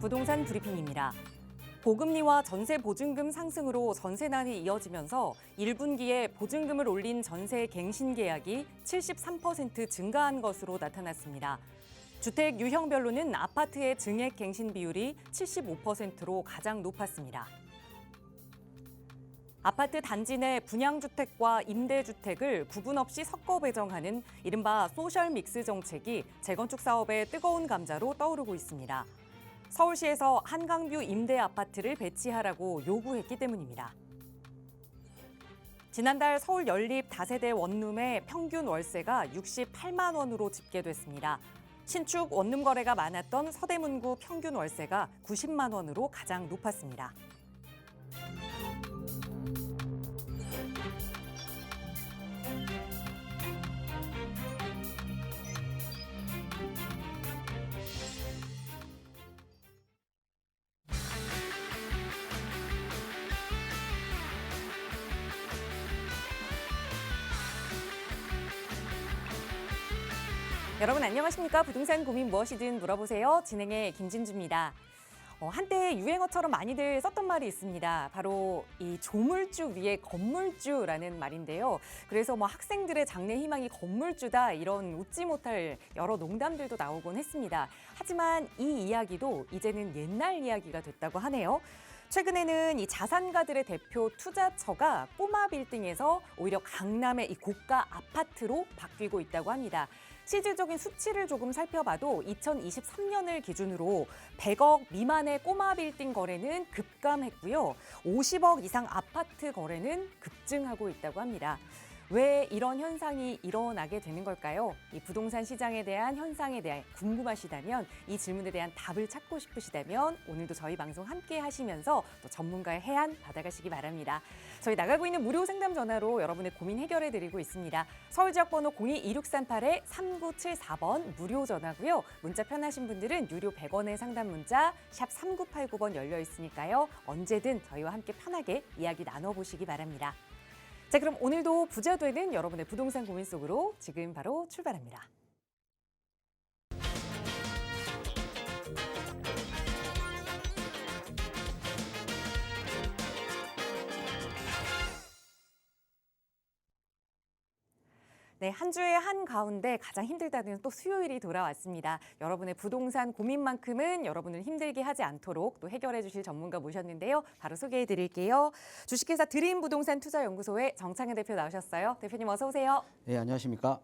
부동산 브리핑입니다. 고금리와 전세 보증금 상승으로 전세난이 이어지면서 1분기에 보증금을 올린 전세 갱신 계약이 73% 증가한 것으로 나타났습니다. 주택 유형별로는 아파트의 증액 갱신 비율이 75%로 가장 높았습니다. 아파트 단지 내 분양주택과 임대주택을 구분 없이 섞어 배정하는 이른바 소셜 믹스 정책이 재건축 사업의 뜨거운 감자로 떠오르고 있습니다. 서울시에서 한강뷰 임대 아파트를 배치하라고 요구했기 때문입니다. 지난달 서울 연립 다세대 원룸의 평균 월세가 68만 원으로 집계됐습니다. 신축 원룸 거래가 많았던 서대문구 평균 월세가 90만 원으로 가장 높았습니다. 여러분 안녕하십니까? 부동산 고민 무엇이든 물어보세요. 진행의 김진주입니다. 한때 유행어처럼 많이들 썼던 말이 있습니다. 바로 이 조물주 위에 건물주라는 말인데요. 그래서 학생들의 장래 희망이 건물주다 이런 웃지 못할 여러 농담들도 나오곤 했습니다. 하지만 이 이야기도 이제는 옛날 이야기가 됐다고 하네요. 최근에는 이 자산가들의 대표 투자처가 꼬마 빌딩에서 오히려 강남의 이 고가 아파트로 바뀌고 있다고 합니다. 실질적인 수치를 조금 살펴봐도 2023년을 기준으로 100억 미만의 꼬마 빌딩 거래는 급감했고요. 50억 이상 아파트 거래는 급증하고 있다고 합니다. 왜 이런 현상이 일어나게 되는 걸까요? 이 부동산 시장에 대한 현상에 대해 궁금하시다면, 이 질문에 대한 답을 찾고 싶으시다면 오늘도 저희 방송 함께 하시면서 또 전문가의 해안 받아가시기 바랍니다. 저희 나가고 있는 무료 상담 전화로 여러분의 고민 해결해 드리고 있습니다. 서울 지역 번호 02-2638-3974번 무료 전화고요. 문자 편하신 분들은 유료 100원의 상담 문자 샵 3989번 열려 있으니까요. 언제든 저희와 함께 편하게 이야기 나눠보시기 바랍니다. 자, 그럼 오늘도 부자 되는 여러분의 부동산 고민 속으로 지금 바로 출발합니다. 네, 한 주의 한가운데 가장 힘들다는 또 수요일이 돌아왔습니다. 여러분의 부동산 고민만큼은 여러분을 힘들게 하지 않도록 또 해결해 주실 전문가 모셨는데요. 바로 소개해 드릴게요. 주식회사 드림부동산투자연구소의 정창현 대표 나오셨어요. 대표님 어서 오세요. 네, 안녕하십니까.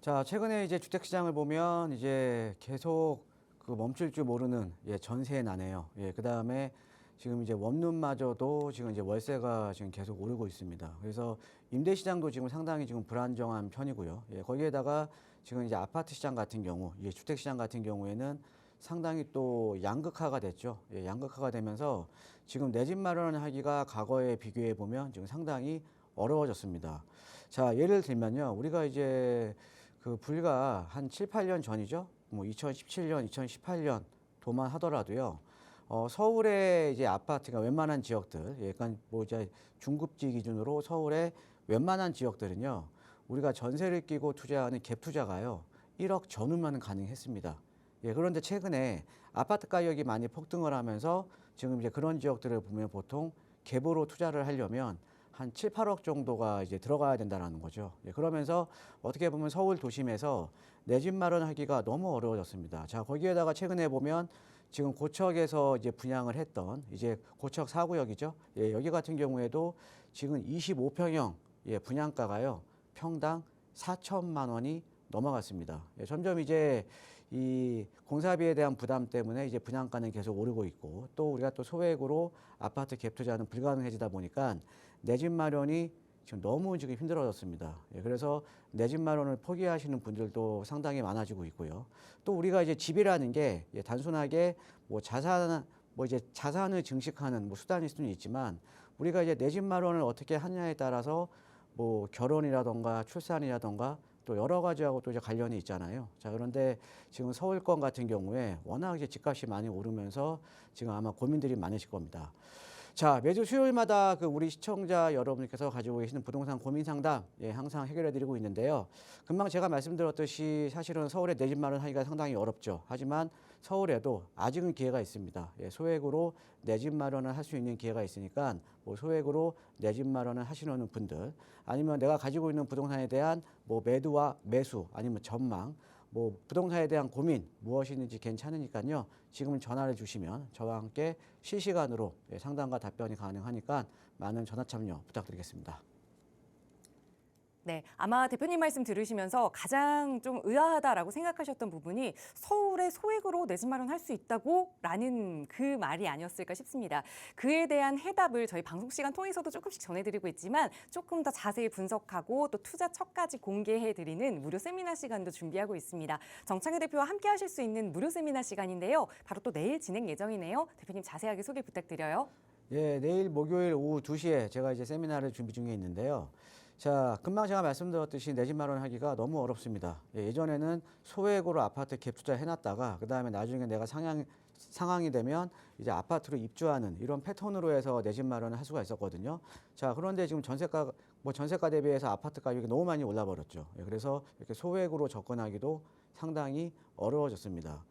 자, 최근에 이제 주택 시장을 보면 이제 계속 그 멈출 줄 모르는 전세난이에요. 그다음에 지금 이제 원룸마저도 지금 이제 월세가 지금 계속 오르고 있습니다. 그래서 임대 시장도 지금 상당히 지금 불안정한 편이고요. 거기에다가 지금 이제 아파트 시장 같은 경우, 주택 시장 같은 경우에는 상당히 또 양극화가 됐죠. 양극화가 되면서 지금 내 집 마련하기가 과거에 비교해 보면 지금 상당히 어려워졌습니다. 자, 예를 들면요. 우리가 이제 그 불과 한 7, 8년 전이죠. 뭐 2017년, 2018년 도만 하더라도요. 서울의 이제 아파트가 웬만한 지역들, 약간 뭐 이제 중급지 기준으로 서울의 웬만한 지역들은요, 우리가 전세를 끼고 투자하는 갭 투자가요, 1억 전후만 가능했습니다. 그런데 최근에 아파트 가격이 많이 폭등을 하면서 지금 이제 그런 지역들을 보면 보통 갭으로 투자를 하려면 한 7, 8억 정도가 이제 들어가야 된다는 거죠. 그러면서 어떻게 보면 서울 도심에서 내 집 마련하기가 너무 어려워졌습니다. 자, 거기에다가 최근에 보면 지금 고척에서 이제 분양을 했던 이제 고척 4구역이죠. 여기 같은 경우에도 지금 25평형 분양가가요, 평당 4천만 원이 넘어갔습니다. 점점 이제 이 공사비에 대한 부담 때문에 이제 분양가는 계속 오르고 있고, 또 우리가 또 소액으로 아파트 갭 투자는 불가능해지다 보니까 내 집 마련이 지금 너무 지금 힘들어졌습니다. 그래서 내 집 마련을 포기하시는 분들도 상당히 많아지고 있고요. 또 우리가 이제 집이라는 게 단순하게 뭐 자산을 증식하는 뭐 수단일 수는 있지만, 우리가 이제 내 집 마련을 어떻게 하느냐에 따라서 뭐 결혼이라던가 출산이라던가 또 여러 가지하고 또 이제 관련이 있잖아요. 자, 그런데 지금 서울권 같은 경우에 워낙 이제 집값이 많이 오르면서 지금 아마 고민들이 많으실 겁니다. 자, 매주 수요일마다 그 우리 시청자 여러분께서 가지고 계시는 부동산 고민 상담 항상 해결해 드리고 있는데요. 금방 제가 말씀드렸듯이 사실은 서울에 내 집 마련하기가 상당히 어렵죠. 하지만 서울에도 아직은 기회가 있습니다. 소액으로 내 집 마련을 할 수 있는 기회가 있으니까 뭐 소액으로 내 집 마련을 하시려는 분들 아니면 내가 가지고 있는 부동산에 대한 뭐 매도와 매수 아니면 전망 뭐 부동산에 대한 고민 무엇이 있는지 괜찮으니까요. 지금 전화를 주시면 저와 함께 실시간으로 상담과 답변이 가능하니까 많은 전화 참여 부탁드리겠습니다. 네, 아마 대표님 말씀 들으시면서 가장 좀 의아하다라고 생각하셨던 부분이 서울에 소액으로 내 집 마련할 수 있다고? 라는 그 말이 아니었을까 싶습니다. 그에 대한 해답을 저희 방송 시간 통해서도 조금씩 전해드리고 있지만 조금 더 자세히 분석하고 또 투자처까지 공개해드리는 무료 세미나 시간도 준비하고 있습니다. 정창희 대표와 함께 하실 수 있는 무료 세미나 시간인데요. 바로 또 내일 진행 예정이네요. 대표님 자세하게 소개 부탁드려요. 예, 내일 목요일 오후 2시에 제가 이제 세미나를 준비 중에 있는데요. 자, 금방 제가 말씀드렸듯이 내 집 마련하기가 너무 어렵습니다. 예전에는 소액으로 아파트 갭 투자 해놨다가 그 다음에 나중에 내가 상황이 되면 이제 아파트로 입주하는 이런 패턴으로 해서 내 집 마련을 할 수가 있었거든요. 자, 그런데 지금 전세가 대비해서 아파트 가격이 너무 많이 올라버렸죠. 그래서 이렇게 소액으로 접근하기도 상당히 어려워졌습니다.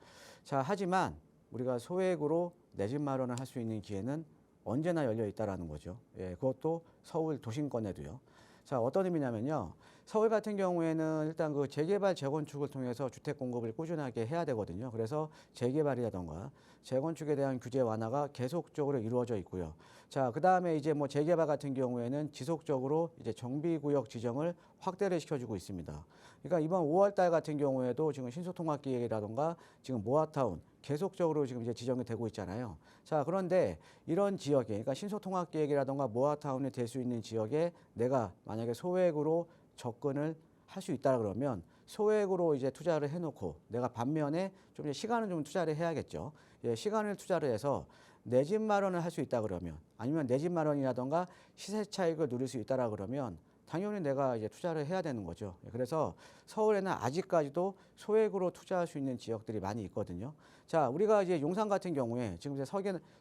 자, 하지만 우리가 소액으로 내 집 마련을 할 수 있는 기회는 언제나 열려 있다라는 거죠. 그것도 서울 도심권에도요. 자, 어떤 의미냐면요. 서울 같은 경우에는 일단 그 재개발, 재건축을 통해서 주택 공급을 꾸준하게 해야 되거든요. 그래서 재개발이라던가 재건축에 대한 규제 완화가 계속적으로 이루어져 있고요. 자, 그 다음에 이제 뭐 재개발 같은 경우에는 지속적으로 이제 정비구역 지정을 확대를 시켜주고 있습니다. 그러니까 이번 5월 달 같은 경우에도 지금 신소통합기획이라던가 지금 모아타운 계속적으로 지금 이제 지정이 되고 있잖아요. 자, 그런데 이런 지역에, 그러니까 신소통합기획이라던가 모아타운이 될 수 있는 지역에 내가 만약에 소액으로 접근을 할 수 있다 그러면 소액으로 이제 투자를 해놓고 내가 반면에 좀 이제 시간을 좀 투자를 해야겠죠. 시간을 투자를 해서 내 집 마련을 할 수 있다 그러면 아니면 내 집 마련이라던가 시세 차익을 누릴 수 있다라 그러면 당연히 내가 이제 투자를 해야 되는 거죠. 그래서 서울에는 아직까지도 소액으로 투자할 수 있는 지역들이 많이 있거든요. 자, 우리가 이제 용산 같은 경우에 지금 이제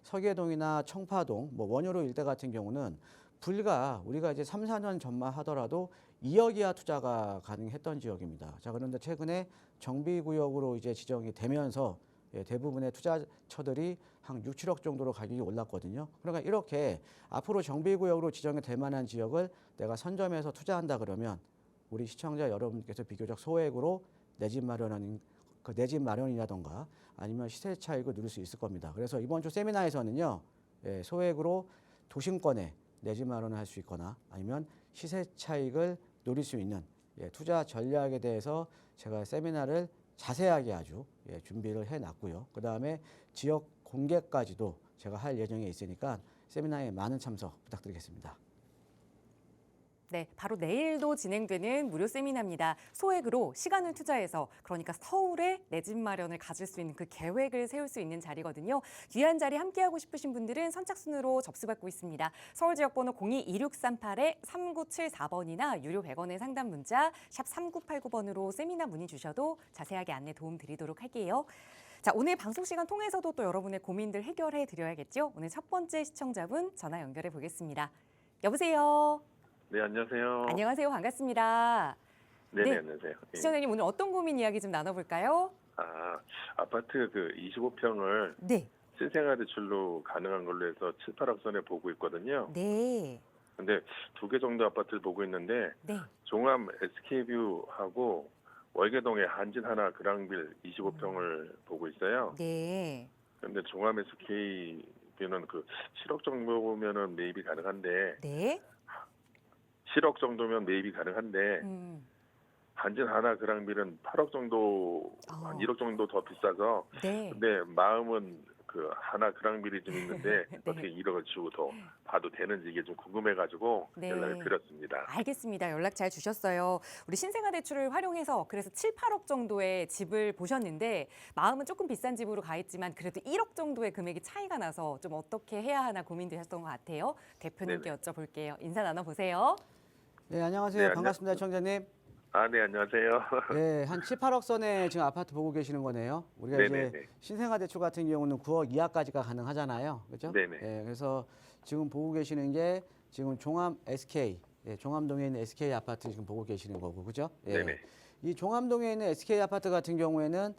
서계동이나 청파동, 뭐 원효로 일대 같은 경우는 불과 우리가 이제 3, 4년 전만 하더라도 2억 이하 투자가 가능했던 지역입니다. 자, 그런데 최근에 정비구역으로 이제 지정이 되면서 대부분의 투자처들이 한 6, 7억 정도로 가격이 올랐거든요. 그러니까 이렇게 앞으로 정비구역으로 지정이 될 만한 지역을 내가 선점해서 투자한다 그러면 우리 시청자 여러분께서 비교적 소액으로 내 집 마련이라던가 아니면 시세 차익을 누릴 수 있을 겁니다. 그래서 이번 주 세미나에서는요, 소액으로 도심권에 내 집 마련을 할 수 있거나 아니면 시세 차익을 노릴 수 있는 투자 전략에 대해서 제가 세미나를 자세하게 아주 준비를 해놨고요. 그 다음에 지역 공개까지도 제가 할 예정에 있으니까 세미나에 많은 참석 부탁드리겠습니다. 네, 바로 내일도 진행되는 무료 세미나입니다. 소액으로 시간을 투자해서 그러니까 서울에 내 집 마련을 가질 수 있는 그 계획을 세울 수 있는 자리거든요. 귀한 자리 함께하고 싶으신 분들은 선착순으로 접수받고 있습니다. 서울 지역번호 02-2638-3974번이나 유료 100원의 상담 문자 샵 3989번으로 세미나 문의 주셔도 자세하게 안내 도움 드리도록 할게요. 자, 오늘 방송 시간 통해서도 또 여러분의 고민들 해결해 드려야겠죠. 오늘 첫 번째 시청자분 전화 연결해 보겠습니다. 여보세요. 네, 안녕하세요. 안녕하세요. 반갑습니다. 네네, 네. 안녕하세요. 예. 시청자님 오늘 어떤 고민 이야기 좀 나눠볼까요? 아파트 그 25평을 네. 실생활 대출로 가능한 걸로 해서 7, 8억 선에 보고 있거든요. 네. 근데 2개 정도 아파트를 보고 있는데 네. 종암 SK뷰하고 월계동의 한진 하나 그랑빌 25평을 보고 있어요. 네. 근데 종암 SK뷰는 그 7억 정도면은 매입이 가능한데 네. 7억 정도면 매입이 가능한데 한진 하나 그랑빌은 8억 정도, 한 1억 정도 더 비싸서 네. 근데 마음은 그 하나 그랑빌이 좀 있는데 네. 어떻게 1억을 주고 더 봐도 되는지 이게 좀 궁금해가지고 네. 연락을 드렸습니다. 알겠습니다. 연락 잘 주셨어요. 우리 신생아 대출을 활용해서 그래서 7, 8억 정도의 집을 보셨는데 마음은 조금 비싼 집으로 가 있지만 그래도 1억 정도의 금액이 차이가 나서 좀 어떻게 해야 하나 고민되셨던 것 같아요. 대표님께 여쭤볼게요. 인사 나눠보세요. 네, 안녕하세요. 네, 반갑습니다, 청자님. 네, 안녕하세요. 네, 한 7, 8억 선에 지금 아파트 보고 계시는 거네요. 우리가 네네네. 이제 신생아 대출 같은 경우는 9억 이하까지가 가능하잖아요. 그렇죠? 네네. 네, 그래서 지금 보고 계시는 게 지금 종암 SK, 예, 종암동에 있는 SK 아파트 지금 보고 계시는 거고, 그죠? 예. 네네. 이 종암동에 있는 SK 아파트 같은 경우에는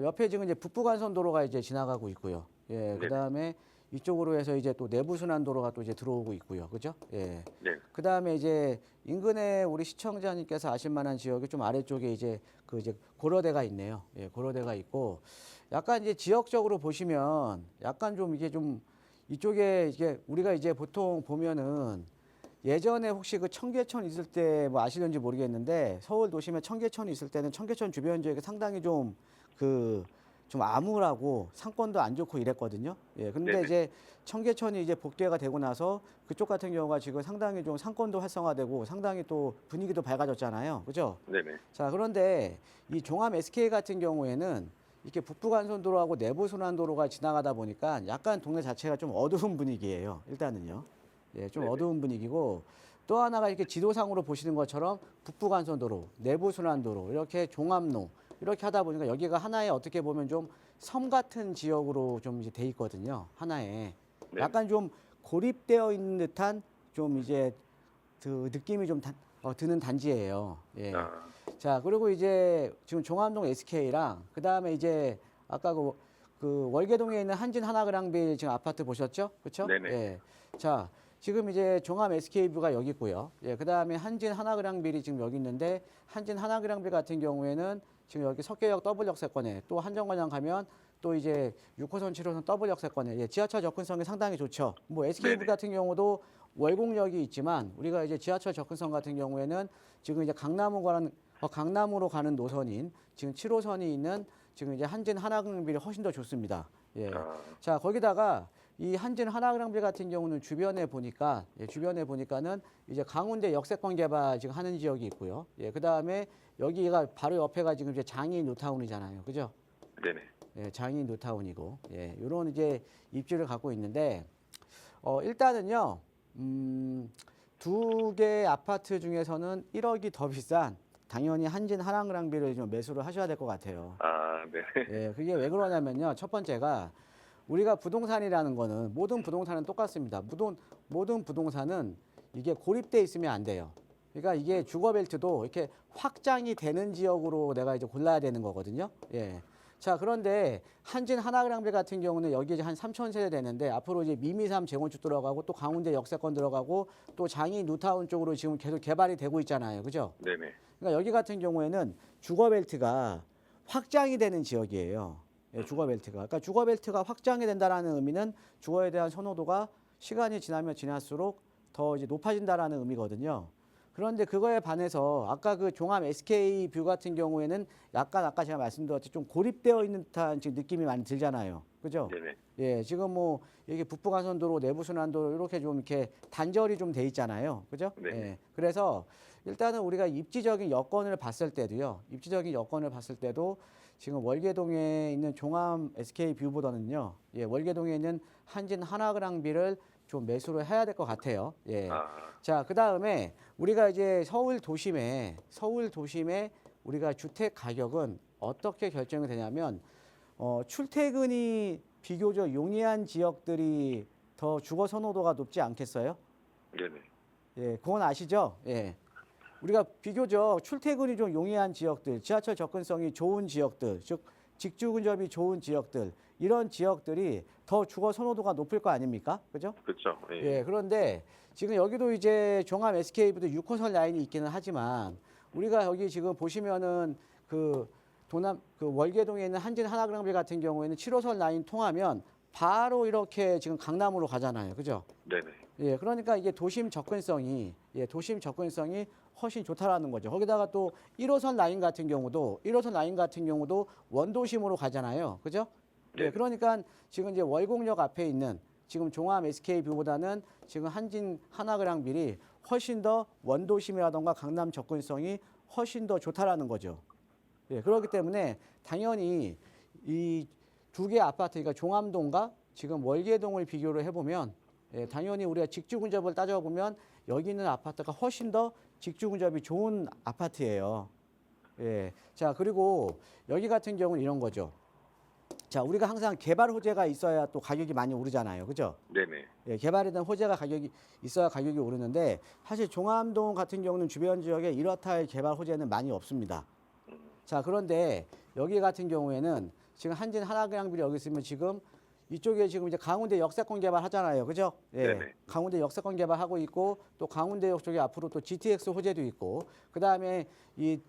옆에 지금 이제 북부간선도로가 이제 지나가고 있고요. 예, 네네. 그다음에 이쪽으로 해서 이제 또 내부순환도로가 또 이제 들어오고 있고요, 그죠? 예. 네. 그다음에 이제 인근에 우리 시청자님께서 아실 만한 지역이 좀 아래쪽에 이제 그 이제 고려대가 있네요. 예, 고려대가 있고 약간 이제 지역적으로 보시면 약간 좀 이게 좀 이쪽에 이게 우리가 이제 보통 보면은 예전에 혹시 그 청계천 있을 때 뭐 아시는지 모르겠는데 서울 도심에 청계천이 있을 때는 청계천 주변 지역이 상당히 좀 좀 암울하고 상권도 안 좋고 이랬거든요. 예. 근데 네네. 이제 청계천이 이제 복개가 되고 나서 그쪽 같은 경우가 지금 상당히 좀 상권도 활성화되고 상당히 또 분위기도 밝아졌잖아요. 그죠? 네네. 자, 그런데 이 종암 SK 같은 경우에는 이렇게 북부간선도로하고 내부순환도로가 지나가다 보니까 약간 동네 자체가 좀 어두운 분위기예요. 일단은요. 예, 좀 네네. 어두운 분위기고 또 하나가 이렇게 지도상으로 보시는 것처럼 북부간선도로, 내부순환도로 이렇게 종암로 이렇게 하다 보니까 여기가 하나의 어떻게 보면 좀 섬 같은 지역으로 좀 이제 돼 있거든요. 하나에 네. 약간 좀 고립되어 있는 듯한 좀 이제 그 느낌이 좀 드는 단지예요. 예. 아, 자, 그리고 이제 지금 종암동 SK랑 그다음에 이제 아까 그 월계동에 있는 한진 하나그랑빌 지금 아파트 보셨죠? 그렇죠? 네네. 예. 자, 지금 이제 종암 SK뷰가 여기 있고요. 예, 그다음에 한진 하나그랑빌이 지금 여기 있는데 한진 하나그랑빌 같은 경우에는 지금 여기 석계역 더블 역세권에 또 한정거장 가면 또 이제 6호선, 7호선 더블 역세권에 예, 지하철 접근성이 상당히 좋죠. 뭐 SK뷰 네네. 같은 경우도 월곡역이 있지만 우리가 이제 지하철 접근성 같은 경우에는 지금 이제 강남으로 가는 노선인 지금 7호선이 있는 지금 이제 한진 하나그랑빌이 훨씬 더 좋습니다. 예. 아, 자, 거기다가 이 한진 하나그랑빌 같은 경우는 주변에 보니까 주변에 보니까는 이제 강운대 역세권 개발 지금 하는 지역이 있고요. 예. 그다음에 여기가 바로 옆에가 지금 이제 장애인 뉴타운이잖아요. 그죠? 네네. 예, 장애인 뉴타운이고. 예. 요런 이제 입지를 갖고 있는데 일단은요. 두 개 아파트 중에서는 1억이 더 비싼 당연히 한진 하나그랑빌을 좀 매수를 하셔야 될 것 같아요. 아, 네. 예, 그게 왜 그러냐면요. 첫 번째가 우리가 부동산이라는 거는 모든 부동산은 똑같습니다. 모든 부동산은 이게 고립돼 있으면 안 돼요. 그러니까 이게 주거벨트도 이렇게 확장이 되는 지역으로 내가 이제 골라야 되는 거거든요. 예. 자, 그런데 한진 하나그랑빌 같은 경우는 여기 이제 한 3천 세대 되는데 앞으로 이제 미미삼 재건축 들어가고 또 강운대 역세권 들어가고 또 장애인 뉴타운 쪽으로 지금 계속 개발이 되고 있잖아요. 그죠? 네네. 그러니까 여기 같은 경우에는 주거벨트가 확장이 되는 지역이에요. 예, 주거벨트가. 그러니까 주거벨트가 확장이 된다라는 의미는 주거에 대한 선호도가 시간이 지나면 지날수록 더 이제 높아진다라는 의미거든요. 그런데 그거에 반해서 아까 그 종암 SK 뷰 같은 경우에는 약간 아까 제가 말씀드렸듯이 좀 고립되어 있는 듯한 지금 느낌이 많이 들잖아요. 그죠? 네네. 예, 지금 뭐 이게 북부간선도로, 내부순환도로 이렇게 좀 이렇게 단절이 좀 돼 있잖아요. 그죠? 네. 예. 그래서 일단은 우리가 입지적인 여건을 봤을 때도요. 입지적인 여건을 봤을 때도 지금 월계동에 있는 종암 SK 뷰보다는요. 예, 월계동에 있는 한진 하나그랑빌을 좀 매수를 해야 될 것 같아요. 예. 아, 자, 그다음에 우리가 이제 서울 도심에 우리가 주택 가격은 어떻게 결정이 되냐면 출퇴근이 비교적 용이한 지역들이 더 주거 선호도가 높지 않겠어요? 네네. 예, 그건 아시죠? 예. 우리가 비교적 출퇴근이 좀 용이한 지역들, 지하철 접근성이 좋은 지역들, 즉 직주 근접이 좋은 지역들, 이런 지역들이 더 주거 선호도가 높을 거 아닙니까? 그죠? 그렇죠. 예, 그런데 지금 여기도 이제 종암 SK부터 6호선 라인이 있기는 하지만 우리가 여기 지금 보시면은 그 월계동에 있는 한진 하나그랑빌 같은 경우에는 7호선 라인 통하면 바로 이렇게 지금 강남으로 가잖아요. 그죠? 네네. 예, 그러니까 이게 도심 접근성이 훨씬 좋다라는 거죠. 거기다가 또 1호선 라인 같은 경우도 원도심으로 가잖아요. 그죠? 예, 네. 그러니까 지금 이제 월곡역 앞에 있는 지금 종암 SK 뷰보다는 지금 한진 하나그랑빌이 훨씬 더 원도심이라던가 강남 접근성이 훨씬 더 좋다라는 거죠. 예, 그렇기 때문에 당연히 이 두 개 아파트, 그러니까 종암동과 지금 월계동을 비교를 해보면 예, 당연히 우리가 직주 근접을 따져보면 여기 있는 아파트가 훨씬 더 직주 근접이 좋은 아파트예요. 예, 자, 그리고 여기 같은 경우는 이런 거죠. 자, 우리가 항상 개발 호재가 있어야 또 가격이 많이 오르잖아요. 그죠? 네네. 예, 개발에 대한 호재가 가격이 있어야 가격이 오르는데 사실 종암동 같은 경우는 주변 지역에 이렇다 할 개발 호재는 많이 없습니다. 자, 그런데 여기 같은 경우에는 지금 한진 하나그랑빌이 여기 있으면 지금 이쪽에 지금 이제 강운대 역세권 개발하잖아요. 그죠? 예. 네네. 강운대 역세권 개발하고 있고 또 강운대역 쪽에 앞으로 또 GTX 호재도 있고 그다음에 이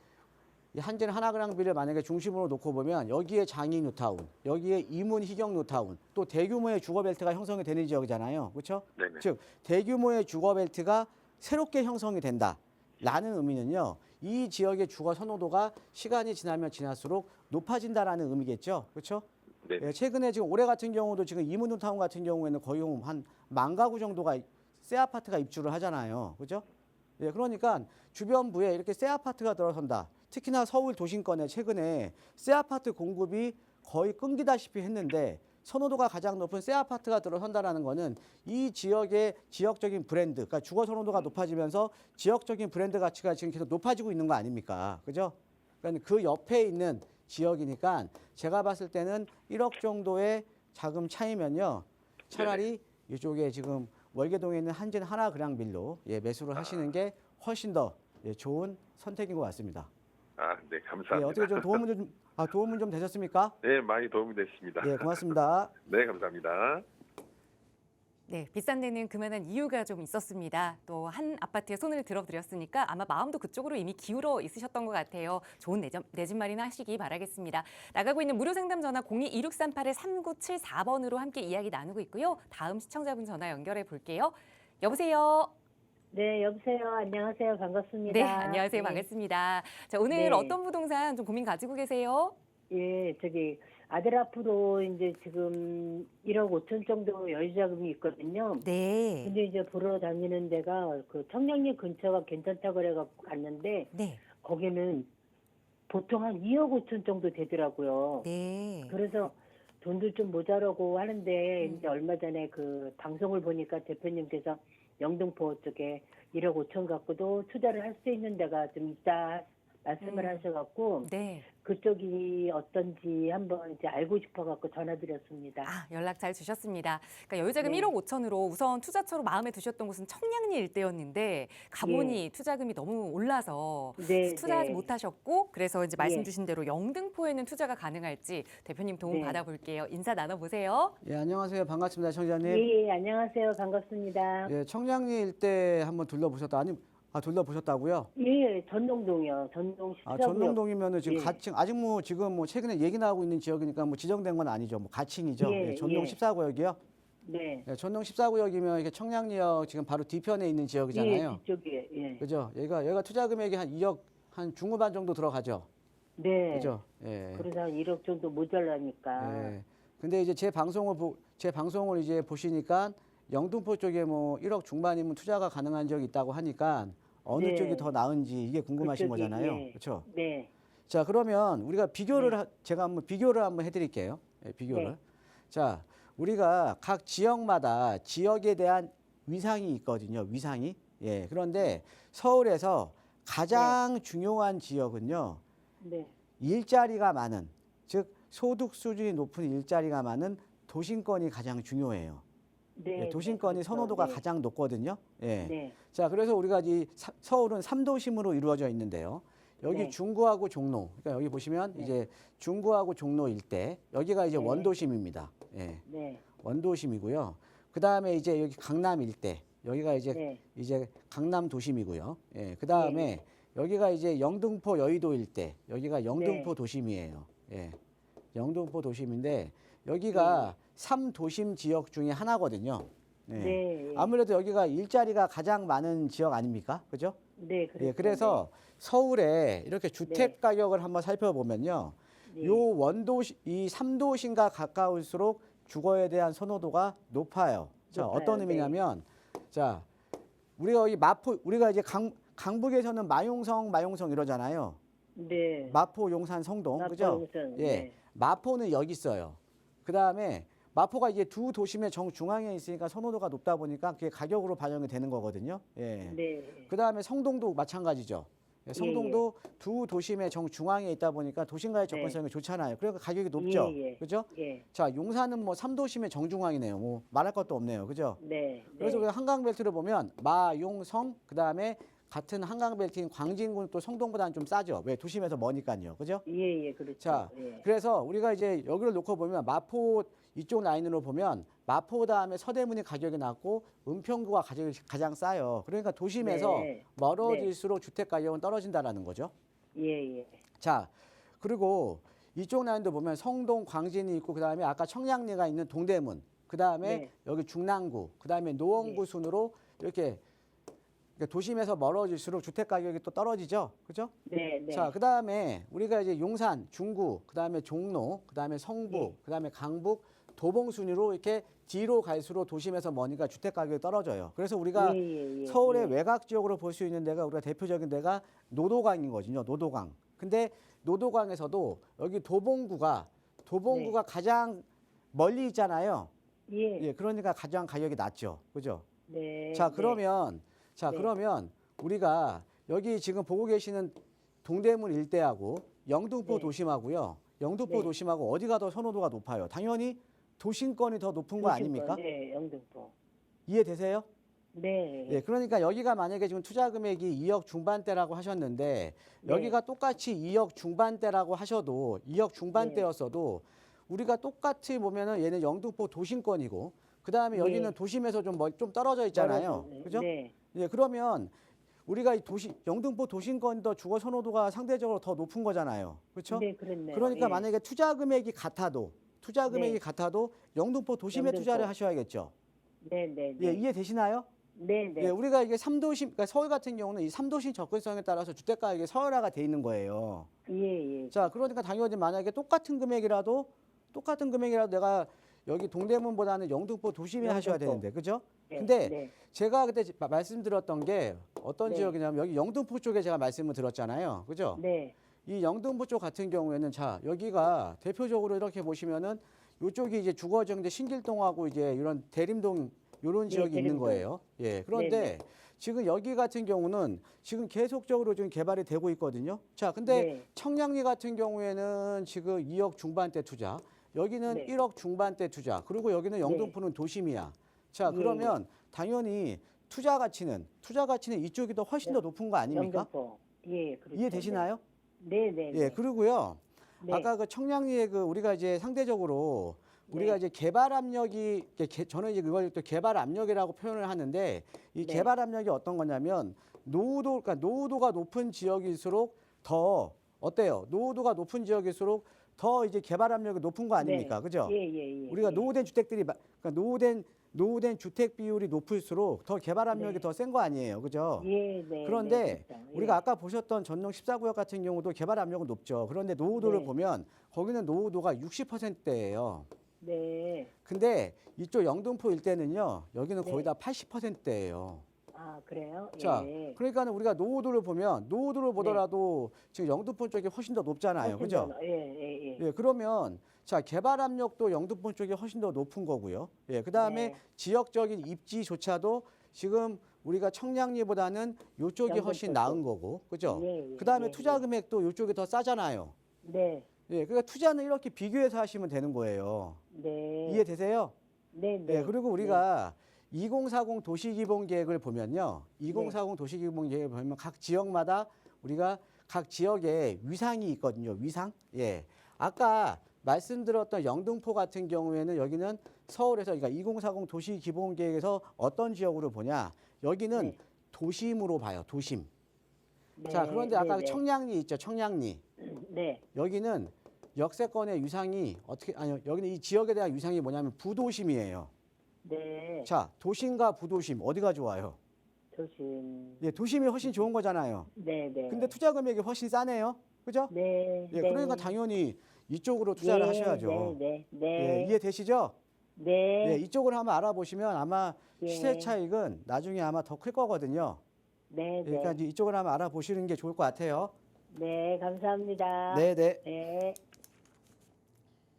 한진 하나그랑빌을 만약에 중심으로 놓고 보면 여기에 장이 뉴타운, 여기에 이문 희경 뉴타운, 또 대규모의 주거벨트가 형성이 되는 지역이잖아요. 그렇죠? 네네. 즉 대규모의 주거벨트가 새롭게 형성이 된다라는 의미는요. 이 지역의 주거 선호도가 시간이 지나면 지날수록 높아진다라는 의미겠죠. 그렇죠? 네. 예, 최근에 지금 올해 같은 경우도 지금 이문 뉴타운 같은 경우에는 거의 한 10,000가구 정도가 새 아파트가 입주를 하잖아요. 그렇죠? 예, 그러니까 주변부에 이렇게 새 아파트가 들어선다. 특히나 서울 도심권에 최근에 새 아파트 공급이 거의 끊기다시피 했는데 선호도가 가장 높은 새 아파트가 들어선다라는 거는 이 지역의 지역적인 브랜드, 그러니까 주거 선호도가 높아지면서 지역적인 브랜드 가치가 지금 계속 높아지고 있는 거 아닙니까? 그죠? 그러니까 그 옆에 있는 지역이니까 제가 봤을 때는 1억 정도의 자금 차이면요. 차라리 이쪽에 지금 월계동에 있는 한진 하나그랑빌로 예, 매수를 하시는 게 훨씬 더 예, 좋은 선택인 것 같습니다. 아, 네, 예, 감사합니다. 어떻게 좀 도움은 좀 되셨습니까? 네, 많이 도움이 됐습니다. 예, 고맙습니다. 네, 감사합니다. 네, 비싼 데는 그만한 이유가 좀 있었습니다. 또 한 아파트에 손을 들어드렸으니까 아마 마음도 그쪽으로 이미 기울어 있으셨던 것 같아요. 좋은 내 집 마련하시기 바라겠습니다. 나가고 있는 무료 상담 전화 02-2638-3974번으로 함께 이야기 나누고 있고요. 다음 시청자분 전화 연결해 볼게요. 여보세요. 네, 여보세요. 안녕하세요. 반갑습니다. 네, 안녕하세요. 네. 반갑습니다. 자, 오늘 네. 어떤 부동산 좀 고민 가지고 계세요? 예, 저기 아들 앞으로 이제 지금 1억 5천 정도 여유자금이 있거든요. 네. 근데 이제 보러 다니는 데가 그 청량리 근처가 괜찮다고 그래갖고 갔는데 네. 거기는 보통 한 2억 5천 정도 되더라고요. 네. 그래서 돈도 좀 모자라고 하는데 이제 얼마 전에 그 방송을 보니까 대표님께서 영등포 쪽에 1억 5천 갖고도 투자를 할 수 있는 데가 좀 있다 말씀을 하셔갖고 네. 그쪽이 어떤지 한번 이제 알고 싶어갖고 전화드렸습니다. 아, 연락 잘 주셨습니다. 그러니까 여유자금 네. 1억 5천으로 우선 투자처로 마음에 두셨던 곳은 청량리 일대였는데 가보니 투자금이 너무 올라서 네, 투자하지 네. 못하셨고 그래서 이제 말씀 예. 주신 대로 영등포에는 투자가 가능할지 대표님 도움 네. 받아볼게요. 인사 나눠보세요. 예, 안녕하세요. 반갑습니다, 청자님. 예, 안녕하세요. 반갑습니다. 예, 청량리 일대 한번 둘러보셨다고요? 예, 전동동이요. 전동 아, 14구역. 전동동이면은 지금 예. 가칭 아직 뭐 지금 뭐 최근에 얘기 나오고 있는 지역이니까 뭐 지정된 건 아니죠. 뭐 가칭이죠. 예, 예, 전동 예. 14구역이요. 네. 예, 전동 14구역이면 이게 청량리역 지금 바로 뒤편에 있는 지역이잖아요. 예, 뒤쪽에. 예. 그죠? 여기가 투자 금액이 한 2억 한 중후반 정도 들어가죠. 네. 그죠? 예. 그래서 한 1억 정도 모자라니까. 예. 근데 이제 제 방송을 이제 보시니까 영등포 쪽에 뭐 1억 중반이면 투자가 가능한 지역이 있다고 하니까 어느 네. 쪽이 더 나은지 이게 궁금하신 그쪽이, 거잖아요. 예. 그렇죠? 네. 자, 그러면 우리가 제가 한번 비교를 한번 해드릴게요. 예, 비교를. 네. 자, 우리가 각 지역마다 지역에 대한 위상이 있거든요. 위상이. 예. 그런데 서울에서 가장 중요한 지역은요. 네. 일자리가 많은, 즉 소득 수준이 높은 일자리가 많은 도심권이 가장 중요해요. 네. 예, 도심권이 그렇죠. 선호도가 네. 가장 높거든요. 예. 네. 자, 그래서 우리가 서울은 3도심으로 이루어져 있는데요. 여기 네. 중구하고 종로, 그러니까 여기 보시면 네. 이제 중구하고 종로 일대, 여기가 이제 네. 원도심입니다. 예, 네. 원도심이고요. 그 다음에 이제 여기 강남 일대, 여기가 네. 이제 강남 도심이고요. 예, 그 다음에 여기가 이제 영등포 여의도 일대, 여기가 영등포 네. 도심이에요. 예, 영등포 도심인데 여기가 3도심 지역 중에 하나거든요. 예. 네. 아무래도 여기가 일자리가 가장 많은 지역 아닙니까? 그죠? 네. 그렇죠. 예, 그래서 서울에 이렇게 주택 가격을 한번 살펴보면요. 네. 요 이 3도심과 가까울수록 주거에 대한 선호도가 높아요. 자, 높아요. 어떤 의미냐면 자, 우리가 우리가 이제 강북에서는 마용성 이러잖아요. 네. 마포, 용산, 성동. 마포, 그죠? 용산, 예. 네. 마포는 여기 있어요. 그다음에 마포가 이제 두 도심의 정중앙에 있으니까 선호도가 높다 보니까 그게 가격으로 반영이 되는 거거든요. 예. 네. 그다음에 성동도 마찬가지죠. 예, 성동도 두 도심의 정중앙에 있다 보니까 도심과의 접근성이 좋잖아요. 그러니까 가격이 높죠. 그죠? 자, 용산은 뭐 3도심의 정중앙이네요. 뭐 말할 것도 없네요. 그죠? 그래서 우리가 한강벨트를 보면 마용성 그다음에 같은 한강벨트인 광진군 또 성동보다는 좀 싸죠. 왜? 도심에서 머니까요. 그죠? 그렇죠. 자, 그래서 우리가 이제 여기를 놓고 보면 마포 이쪽 라인으로 보면 마포 다음에 서대문이 가격이 낮고 은평구가 가격이 가장 싸요. 그러니까 도심에서 멀어질수록 주택 가격은 떨어진다라는 거죠. 자, 그리고 이쪽 라인도 보면 성동, 광진이 있고 그다음에 아까 청량리가 있는 동대문, 그다음에 여기 중랑구, 그다음에 노원구 순으로 이렇게 그러니까 도심에서 멀어질수록 주택 가격이 또 떨어지죠, 그죠? 자, 그다음에 우리가 이제 용산, 중구, 그다음에 종로, 그다음에 성북, 그다음에 강북, 도봉 순으로 이렇게 뒤로 갈수록 도심에서 머니까 주택 가격이 떨어져요. 그래서 우리가 서울의 외곽 지역으로 볼 수 있는 데가 우리가 대표적인 데가 노도강인 거거든요, 노도강. 근데 노도강에서도 여기 도봉구가 가장 멀리 있잖아요. 그러니까 가장 가격이 낮죠, 그죠? 자, 그러면 그러면 우리가 여기 지금 보고 계시는 동대문 일대하고 영등포 도심하고요. 영등포 도심하고 어디가 더 선호도가 높아요? 당연히 도심권이 더 높은 거 아닙니까? 영등포. 이해되세요? 그러니까 여기가 만약에 지금 투자 금액이 2억 중반대라고 하셨는데 여기가 똑같이 2억 중반대라고 하셔도 2억 중반대였어도 우리가 똑같이 보면은 얘는 영등포 도심권이고 그다음에 여기는 도심에서 좀 떨어져 있잖아요. 그죠? 그러면 우리가 이 영등포 도심권이 더 주거 선호도가 상대적으로 더 높은 거잖아요. 그렇죠? 그러니까 만약에 투자 금액이 같아도 영등포 도심에 투자를 하셔야겠죠. 이해되시나요? 우리가 이게 3도심, 그러니까 서울 같은 경우는 이 3도심 접근성에 따라서 주택 가격이 서열화가 돼 있는 거예요. 자, 그러니까 당연히 만약에 똑같은 금액이라도 내가 여기 동대문보다는 영등포 도심에 하셔야 되는데, 그죠? 근데 제가 그때 말씀드렸던 게 어떤 지역이냐면 여기 영등포 쪽에 제가 말씀을 드렸잖아요. 그죠? 이 영등포 쪽 같은 경우에는 자, 여기가 대표적으로 이렇게 보시면은 이쪽이 이제 주거지역인데 신길동하고 이제 이런 대림동 이런 지역이 있는 거예요. 그런데 지금 여기 같은 경우는 지금 계속적으로 지금 개발이 되고 있거든요. 자, 근데 청량리 같은 경우에는 지금 2억 중반대 투자, 여기는 1억 중반대 투자, 그리고 여기는 영등포는 도심이야. 자, 그러면 당연히 투자 가치는 이쪽이 더 훨씬 더 높은 거 아닙니까? 그렇죠. 이해되시나요? 그리고요. 아까 그 청량리에 그 우리가 이제 상대적으로 우리가 이제 개발 압력이 저는 이제 그걸 또 개발 압력이라고 표현을 하는데 이 개발 압력이 어떤 거냐면 그러니까 노후도가 높은 지역일수록 더 어때요? 노후도가 높은 지역일수록 더 이제 개발 압력이 높은 거 아닙니까? 그죠? 우리가 노후된 주택들이 그러니까 노후된 주택 비율이 높을수록 더 개발 압력이 더 센 거 아니에요. 그죠? 그런데 우리가 아까 보셨던 전동 14구역 같은 경우도 개발 압력은 높죠. 그런데 노후도를 보면 거기는 노후도가 60%대예요. 근데 이쪽 영등포 일대는요. 여기는 거의 다 80%대예요. 아, 그래요? 자, 그러니까는 우리가 노후도를 보더라도 지금 영등포 쪽이 훨씬 더 높잖아요. 그죠? 그러면 자, 개발 압력도 영등포 쪽이 훨씬 더 높은 거고요. 그다음에 지역적인 입지조차도 지금 우리가 청량리보다는 이쪽이 훨씬 나은 거고. 그죠? 그다음에 투자 금액도 이쪽이 더 싸잖아요. 그러니까 투자는 이렇게 비교해서 하시면 되는 거예요. 이해되세요? 그리고 우리가 2040 도시기본계획을 보면요. 2040 도시기본계획을 보면 각 지역마다 우리가 각 지역에 위상이 있거든요. 위상. 아까 말씀드렸던 영등포 같은 경우에는 여기는 서울에서 그러니까 2040 도시기본계획에서 어떤 지역으로 보냐. 여기는 도심으로 봐요. 도심. 자, 그런데 아까 청량리 있죠. 청량리. 여기는 역세권의 위상이 여기는 이 지역에 대한 위상이 뭐냐면 부도심이에요. 자, 도심과 부도심 어디가 좋아요? 도심. 도심이 훨씬 좋은 거잖아요. 근데 투자 금액이 훨씬 싸네요. 그죠? 그러니까 당연히 이쪽으로 투자를 하셔야죠. 이해되시죠? 이쪽으로 한번 알아보시면 아마 시세 차익은 나중에 아마 더 클 거거든요. 그러니까 이제 이쪽으로 한번 알아보시는 게 좋을 것 같아요. 감사합니다.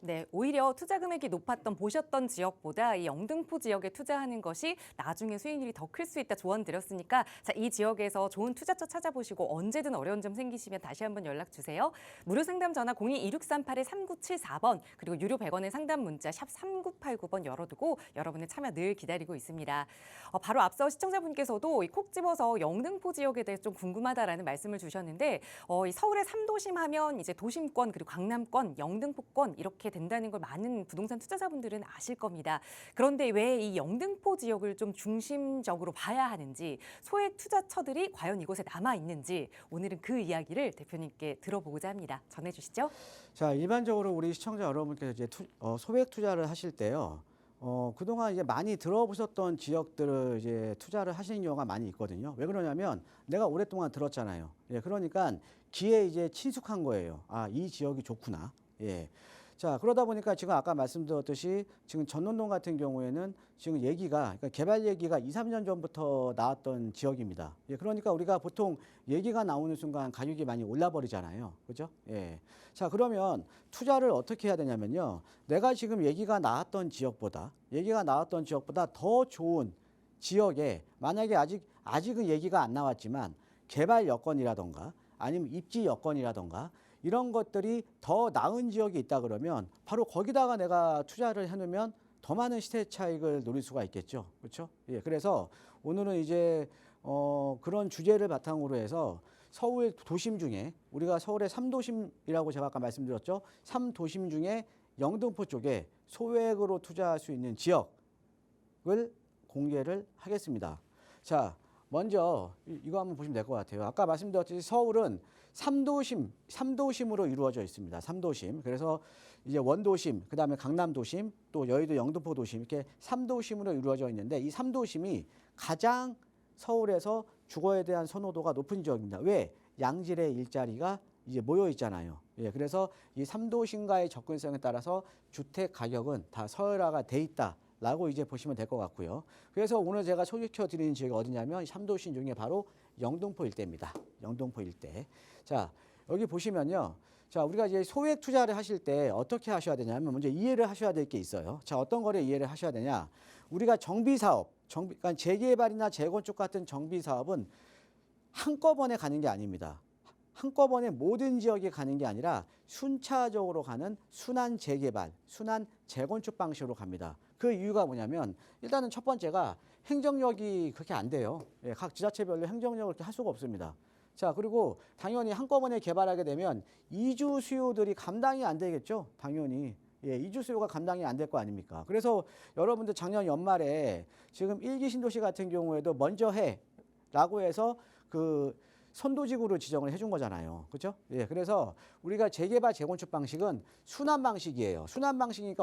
네, 오히려 투자 금액이 높았던 보셨던 지역보다 이 영등포 지역에 투자하는 것이 나중에 수익률이 더 클 수 있다 조언 드렸으니까 자, 이 지역에서 좋은 투자처 찾아보시고 언제든 어려운 점 생기시면 다시 한번 연락 주세요. 무료 상담 전화 02-2638-3974번 그리고 유료 100원의 상담 문자 샵 3989번 열어두고 여러분의 참여 늘 기다리고 있습니다. 바로 앞서 시청자분께서도 콕 집어서 영등포 지역에 대해 좀 궁금하다라는 말씀을 주셨는데 이 서울의 3도심 하면 이제 도심권 그리고 강남권, 영등포권 이렇게 된다는 걸 많은 부동산 투자자분들은 아실 겁니다. 그런데 왜 이 영등포 지역을 좀 중심적으로 봐야 하는지 소액 투자처들이 과연 이곳에 남아 있는지 오늘은 그 이야기를 대표님께 들어보고자 합니다. 전해주시죠. 자, 일반적으로 우리 시청자 여러분께서 이제 소액 투자를 하실 때요. 그동안 이제 많이 들어보셨던 지역들을 이제 투자를 하시는 경우가 많이 있거든요. 왜 그러냐면 내가 오랫동안 들었잖아요. 예, 그러니까 귀에 이제 친숙한 거예요. 아, 이 지역이 좋구나. 예. 자, 그러다 보니까 지금 아까 말씀드렸듯이 지금 전논동 같은 경우에는 지금 그러니까 개발 얘기가 2, 3년 전부터 나왔던 지역입니다. 예, 그러니까 우리가 보통 얘기가 나오는 순간 가격이 많이 올라버리잖아요. 그죠? 예. 자, 그러면 투자를 어떻게 해야 되냐면요. 내가 지금 얘기가 나왔던 지역보다 더 좋은 지역에 만약에 아직은 얘기가 안 나왔지만 개발 여건이라던가 아니면 입지 여건이라던가 이런 것들이 더 나은 지역이 있다 그러면 바로 거기다가 내가 투자를 해놓으면 더 많은 시세 차익을 노릴 수가 있겠죠. 그렇죠? 예, 그래서 오늘은 이제 그런 주제를 바탕으로 해서 서울 도심 중에 우리가 서울의 3도심이라고 제가 아까 말씀드렸죠. 3도심 중에 영등포 쪽에 소액으로 투자할 수 있는 지역을 공개를 하겠습니다. 자, 먼저 이거 한번 보시면 될 것 같아요. 아까 말씀드렸듯이 서울은 3도심으로 이루어져 있습니다. 3도심. 그래서 이제 원도심, 그다음에 강남도심, 또 여의도 영등포도심 이렇게 3도심으로 이루어져 있는데 이 3도심이 가장 서울에서 주거에 대한 선호도가 높은 지역입니다. 왜? 양질의 일자리가 이제 모여 있잖아요. 예, 그래서 이 3도심과의 접근성에 따라서 주택 가격은 다 서열화가 돼 있다. 라고 이제 보시면 될 것 같고요. 그래서 오늘 제가 소개시켜 드리는 지역이 어디냐면 3도심 중에 바로 영등포 일대입니다. 영등포 일대. 자, 여기 보시면요. 자, 우리가 이제 소액 투자를 하실 때 어떻게 하셔야 되냐면 먼저 이해를 하셔야 될 게 있어요. 자, 어떤 거를 이해를 하셔야 되냐? 우리가 정비 사업, 그러니까 재개발이나 재건축 같은 정비 사업은 한꺼번에 가는 게 아닙니다. 한꺼번에 모든 지역에 가는 게 아니라 순차적으로 가는 순환 재개발, 순환 재건축 방식으로 갑니다. 그 이유가 뭐냐면 일단은 첫 번째가 행정력이 그렇게 안 돼요. 예, 각 지자체별로 행정력을 그렇게 할 수가 없습니다. 자, 그리고 당연히 한꺼번에 개발하게 되면 이주 수요들이 감당이 안 되겠죠. 당연히. 예, 이주 수요가 감당이 안 될 거 아닙니까? 그래서 여러분들 작년 연말에 지금 1기 신도시 같은 경우에도 먼저 해라고 해서 그 선도지구로 지정을 해준 거잖아요. 그렇죠? 예, 그래서 우리가 재개발 재건축 방식은 순환 방식이에요. 순환 방식이니까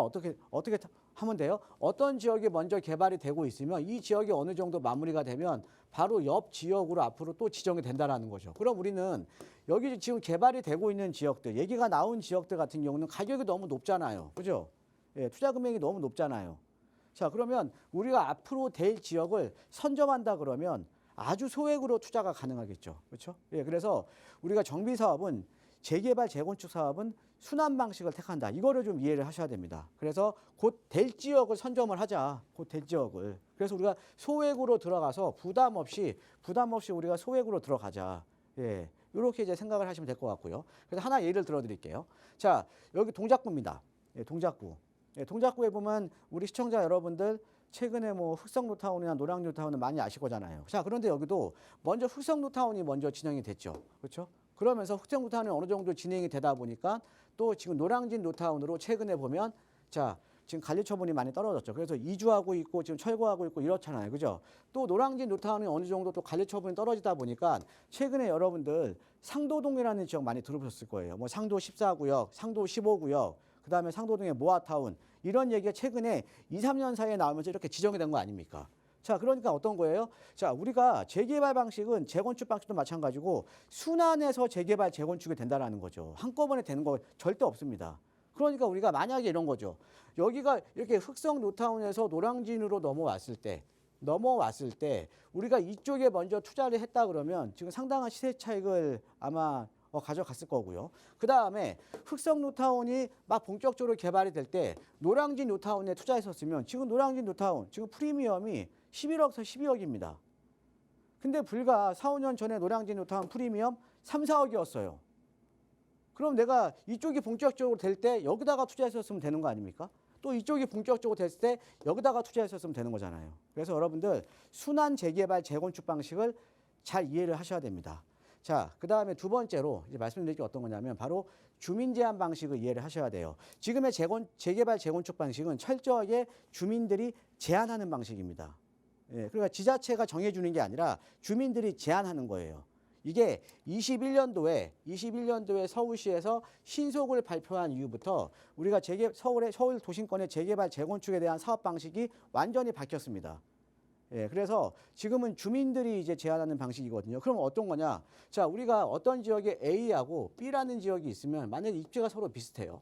어떻게 하면 돼요? 어떤 지역이 먼저 개발이 되고 있으면 이 지역이 어느 정도 마무리가 되면 바로 옆 지역으로 앞으로 또 지정이 된다라는 거죠. 그럼 우리는 여기 지금 개발이 되고 있는 지역들, 얘기가 나온 지역들 같은 경우는 가격이 너무 높잖아요. 그죠? 예, 투자 금액이 너무 높잖아요. 자, 그러면 우리가 앞으로 될 지역을 선점한다 그러면 아주 소액으로 투자가 가능하겠죠. 그렇죠? 예, 그래서 우리가 정비 사업은 재개발, 재건축 사업은 순환 방식을 택한다. 이거를 좀 이해를 하셔야 됩니다. 그래서 곧 될 지역을 선점을 하자. 곧 될 지역을. 그래서 우리가 소액으로 들어가서 부담 없이 우리가 소액으로 들어가자. 예. 이렇게 이제 생각을 하시면 될 것 같고요. 그래서 하나 예를 들어 드릴게요. 자, 여기 동작구입니다. 예, 동작구. 예, 동작구에 보면 우리 시청자 여러분들 최근에 뭐 흑성노타운이나 노량진노타운은 많이 아실 거잖아요. 자, 그런데 여기도 먼저 흑성노타운이 먼저 진행이 됐죠. 그렇죠? 그러면서 흑성노타운이 어느 정도 진행이 되다 보니까 또 지금 노량진노타운으로 최근에 보면 자, 지금 관리 처분이 많이 떨어졌죠. 그래서 이주하고 있고 지금 철거하고 있고 이렇잖아요. 그죠? 또 노량진노타운이 어느 정도 또 관리 처분이 떨어지다 보니까 최근에 여러분들 상도동이라는 지역 많이 들어보셨을 거예요. 뭐 상도 14구역, 상도 15구역, 그다음에 상도동의 모아타운 이런 얘기가 최근에 2, 3년 사이에 나오면서 이렇게 지정이 된 거 아닙니까? 자, 그러니까 어떤 거예요? 자, 우리가 재개발 방식은 재건축 방식도 마찬가지고 순환해서 재개발, 재건축이 된다라는 거죠. 한꺼번에 되는 거 절대 없습니다. 그러니까 우리가 만약에 이런 거죠. 여기가 이렇게 흑성 노타운에서 노량진으로 넘어왔을 때 우리가 이쪽에 먼저 투자를 했다 그러면 지금 상당한 시세 차익을 아마 가져갔을 거고요. 그 다음에 흑성 뉴타운이 막 본격적으로 개발이 될 때 노량진 뉴타운에 투자했었으면 지금 노량진 뉴타운 지금 프리미엄이 11억에서 12억입니다. 근데 불과 4, 5년 전에 노량진 뉴타운 프리미엄 3, 4억이었어요. 그럼 내가 이쪽이 본격적으로 될 때 여기다가 투자했었으면 되는 거 아닙니까? 또 이쪽이 본격적으로 됐을 때 여기다가 투자했었으면 되는 거잖아요. 그래서 여러분들 순환 재개발 재건축 방식을 잘 이해를 하셔야 됩니다. 자, 그 다음에 두 번째로 이제 말씀드릴 게 어떤 거냐면 바로 주민 제한 방식을 이해를 하셔야 돼요. 지금의 재개발 재건축 방식은 철저하게 주민들이 제한하는 방식입니다. 예, 그러니까 지자체가 정해주는 게 아니라 주민들이 제한하는 거예요. 이게 21년도에 서울시에서 신속을 발표한 이후부터 우리가 서울 도심권의 재개발 재건축에 대한 사업 방식이 완전히 바뀌었습니다. 예, 그래서 지금은 주민들이 이제 제한하는 방식이거든요. 그럼 어떤 거냐? 자, 우리가 어떤 지역에 A하고 B라는 지역이 있으면 만약에 입지가 서로 비슷해요.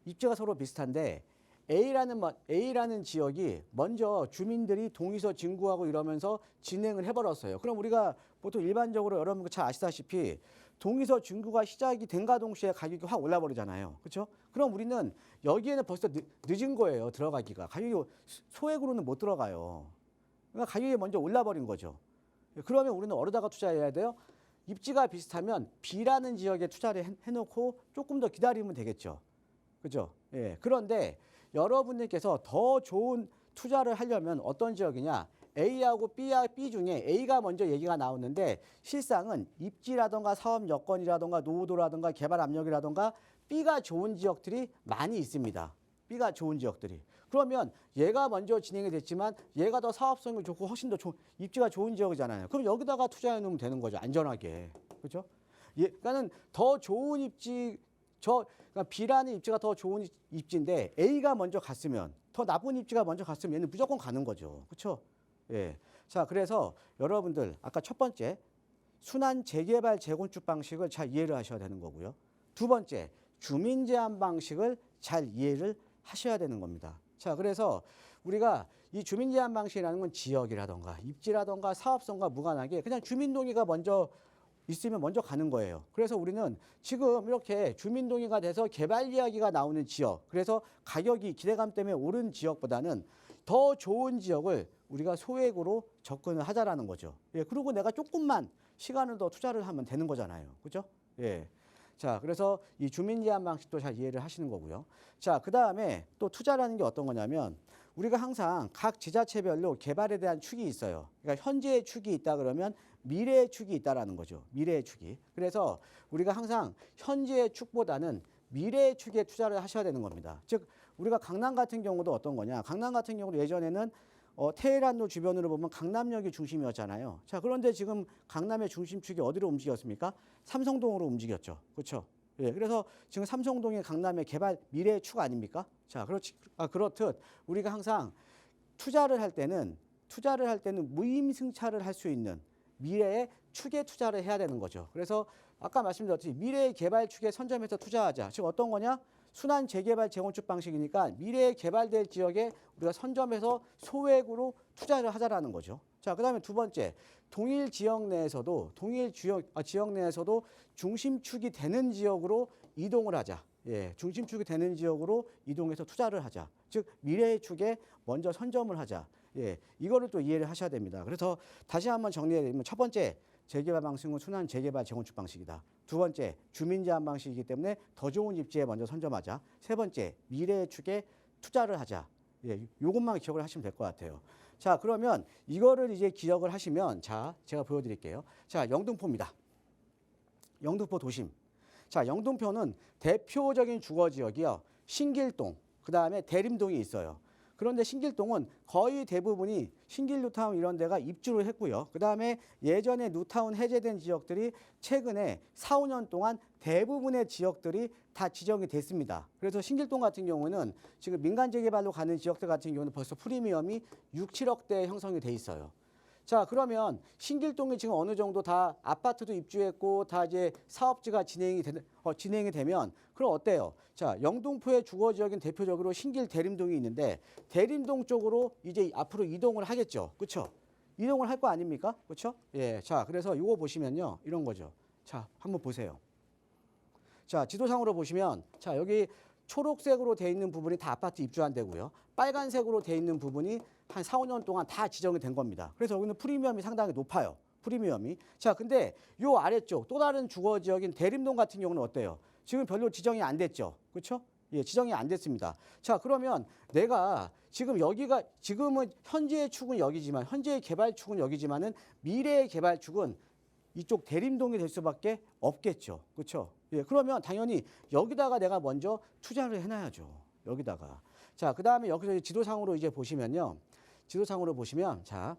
입지가 서로 비슷한데 A라는 지역이 먼저 주민들이 동의서 진구하고 이러면서 진행을 해버렸어요. 그럼 우리가 보통 일반적으로 여러분 잘 아시다시피 동의서 진구가 시작이 된가 동시에 가격이 확 올라버리잖아요. 그렇죠? 그럼 우리는 여기에는 벌써 늦은 거예요. 들어가기가. 가격이 소액으로는 못 들어가요. 그러니까 가격이 먼저 올라버린 거죠. 그러면 우리는 어디다가 투자해야 돼요? 입지가 비슷하면 B라는 지역에 투자를 해놓고 조금 더 기다리면 되겠죠. 그죠? 예. 그런데 여러분들께서 더 좋은 투자를 하려면 어떤 지역이냐? A하고 B 중에 A가 먼저 얘기가 나오는데 실상은 입지라든가 사업 여건이라든가 노후도라든가 개발 압력이라든가 B가 좋은 지역들이 많이 있습니다. B가 좋은 지역들이. 그러면 얘가 먼저 진행이 됐지만 얘가 더 사업성이 좋고 훨씬 더 입지가 좋은 지역이잖아요. 그럼 여기다가 투자해 놓으면 되는 거죠. 안전하게. 그렇죠? 그러니까는 더 좋은 입지 그러니까 B라는 입지가 더 좋은 입지인데 A가 먼저 갔으면 더 나쁜 입지가 먼저 갔으면 얘는 무조건 가는 거죠. 그렇죠? 예. 자, 그래서 여러분들 아까 첫 번째 순환 재개발 재건축 방식을 잘 이해를 하셔야 되는 거고요. 두 번째 주민 제한 방식을 잘 이해를 하셔야 되는 겁니다. 자, 그래서 우리가 이 주민 제한 방식이라는 건 지역이라든가 입지라든가 사업성과 무관하게 그냥 주민 동의가 먼저 있으면 먼저 가는 거예요. 그래서 우리는 지금 이렇게 주민 동의가 돼서 개발 이야기가 나오는 지역, 그래서 가격이 기대감 때문에 오른 지역보다는 더 좋은 지역을 우리가 소액으로 접근을 하자라는 거죠. 예, 그리고 내가 조금만 시간을 더 투자를 하면 되는 거잖아요. 그죠? 예. 자, 그래서 이 주민 제한 방식도 잘 이해를 하시는 거고요. 자, 그 다음에 또 투자라는 게 어떤 거냐면 우리가 항상 각 지자체별로 개발에 대한 축이 있어요. 그러니까 현재의 축이 있다 그러면 미래의 축이 있다라는 거죠. 미래의 축이. 그래서 우리가 항상 현재의 축보다는 미래의 축에 투자를 하셔야 되는 겁니다. 즉 우리가 강남 같은 경우도 어떤 거냐? 강남 같은 경우도 예전에는 테헤란로 주변으로 보면 강남역이 중심이었잖아요. 자, 그런데 지금 강남의 중심축이 어디로 움직였습니까? 삼성동으로 움직였죠. 그렇죠? 예, 그래서 지금 삼성동이 강남의 개발 미래의 축 아닙니까? 자, 그렇듯 우리가 항상 투자를 할 때는 무임승차를 할 수 있는 미래의 축에 투자를 해야 되는 거죠. 그래서 아까 말씀드렸듯이 미래의 개발 축에 선점해서 투자하자. 즉 어떤 거냐? 순환 재개발 재건축 방식이니까 미래에 개발될 지역에 우리가 선점해서 소액으로 투자를 하자라는 거죠. 자, 그다음에 두 번째, 동일 지역 내에서도 중심축이 되는 지역으로 이동을 하자. 예, 중심축이 되는 지역으로 이동해서 투자를 하자. 즉 미래의 축에 먼저 선점을 하자. 예, 이거를 또 이해를 하셔야 됩니다. 그래서 다시 한번 정리해드리면 첫 번째, 재개발 방식은 순환 재개발 재건축 방식이다. 두 번째, 주민 제한 방식이기 때문에 더 좋은 입지에 먼저 선점하자. 세 번째, 미래의 축에 투자를 하자. 예, 요것만 기억을 하시면 될 것 같아요. 자, 그러면 이거를 이제 기억을 하시면 자, 제가 보여드릴게요. 자, 영등포입니다. 영등포 도심. 자, 영등포는 대표적인 주거 지역이요. 신길동, 그 다음에 대림동이 있어요. 그런데 신길동은 거의 대부분이 신길 뉴타운 이런 데가 입주를 했고요. 그 다음에 예전에 뉴타운 해제된 지역들이 최근에 4, 5년 동안 대부분의 지역들이 다 지정이 됐습니다. 그래서 신길동 같은 경우는 지금 민간 재개발로 가는 지역들 같은 경우는 벌써 프리미엄이 6, 7억대 형성이 돼 있어요. 자, 그러면 신길동이 지금 어느 정도 다 아파트도 입주했고 다 이제 사업지가 진행이 되면 그럼 어때요? 자, 영등포의 주거 지역인 대표적으로 신길 대림동이 있는데 대림동 쪽으로 이제 앞으로 이동을 하겠죠. 그렇죠? 이동을 할 거 아닙니까? 그렇죠? 예. 자, 그래서 이거 보시면요. 이런 거죠. 자, 한번 보세요. 자, 지도상으로 보시면 자, 여기 초록색으로 돼 있는 부분이 다 아파트 입주한 데고요. 빨간색으로 돼 있는 부분이 한 4, 5년 동안 다 지정이 된 겁니다. 그래서 여기는 프리미엄이 상당히 높아요. 프리미엄이. 자, 근데 요 아래쪽 또 다른 주거 지역인 대림동 같은 경우는 어때요? 지금 별로 지정이 안 됐죠. 그렇죠? 예, 지정이 안 됐습니다. 자, 그러면 내가 지금 여기가 지금은 현재의 축은 여기지만 현재의 개발축은 여기지만은 미래의 개발축은 이쪽 대림동이 될 수밖에 없겠죠. 그렇죠? 예, 그러면 당연히 여기다가 내가 먼저 투자를 해놔야죠. 여기다가. 자, 그다음에 여기서 지도상으로 이제 보시면요. 지도상으로 보시면 자,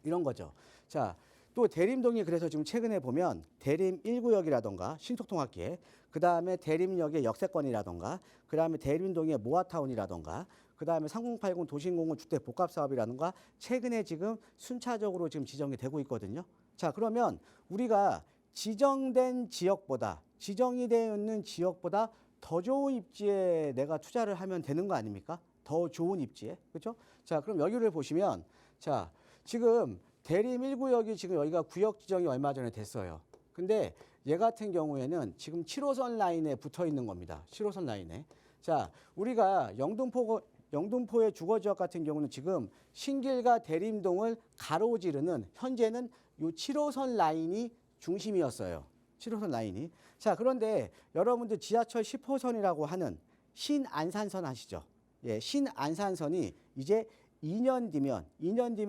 이런 거죠. 자, 또 대림동이 그래서 지금 최근에 보면 대림 1구역이라던가 신속통합기획, 그다음에 대림역의 역세권이라던가, 그다음에 대림동의 모아타운이라던가, 그다음에 3080 도시공원 주택 복합 사업이라던가 최근에 지금 순차적으로 지금 지정이 되고 있거든요. 자, 그러면 우리가 지정된 지역보다 지정이 되어 있는 지역보다 더 좋은 입지에 내가 투자를 하면 되는 거 아닙니까? 더 좋은 입지에. 그렇죠? 자, 그럼 여기를 보시면 자, 지금 대림 1구역이 지금 여기가 구역 지정이 얼마 전에 됐어요. 근데 얘 같은 경우에는 지금 7호선 라인에 붙어 있는 겁니다. 7호선 라인에. 자, 우리가 영등포의 주거지역 같은 경우는 지금 신길과 대림동을 가로지르는 현재는 요 7호선 라인이 중심이었어요. 7호선 라인이. 자, 그런데 여러분들 지하철 10호선이라고 하는 신안산선 아시죠? 예, 신안산선이 이제 2년 뒤면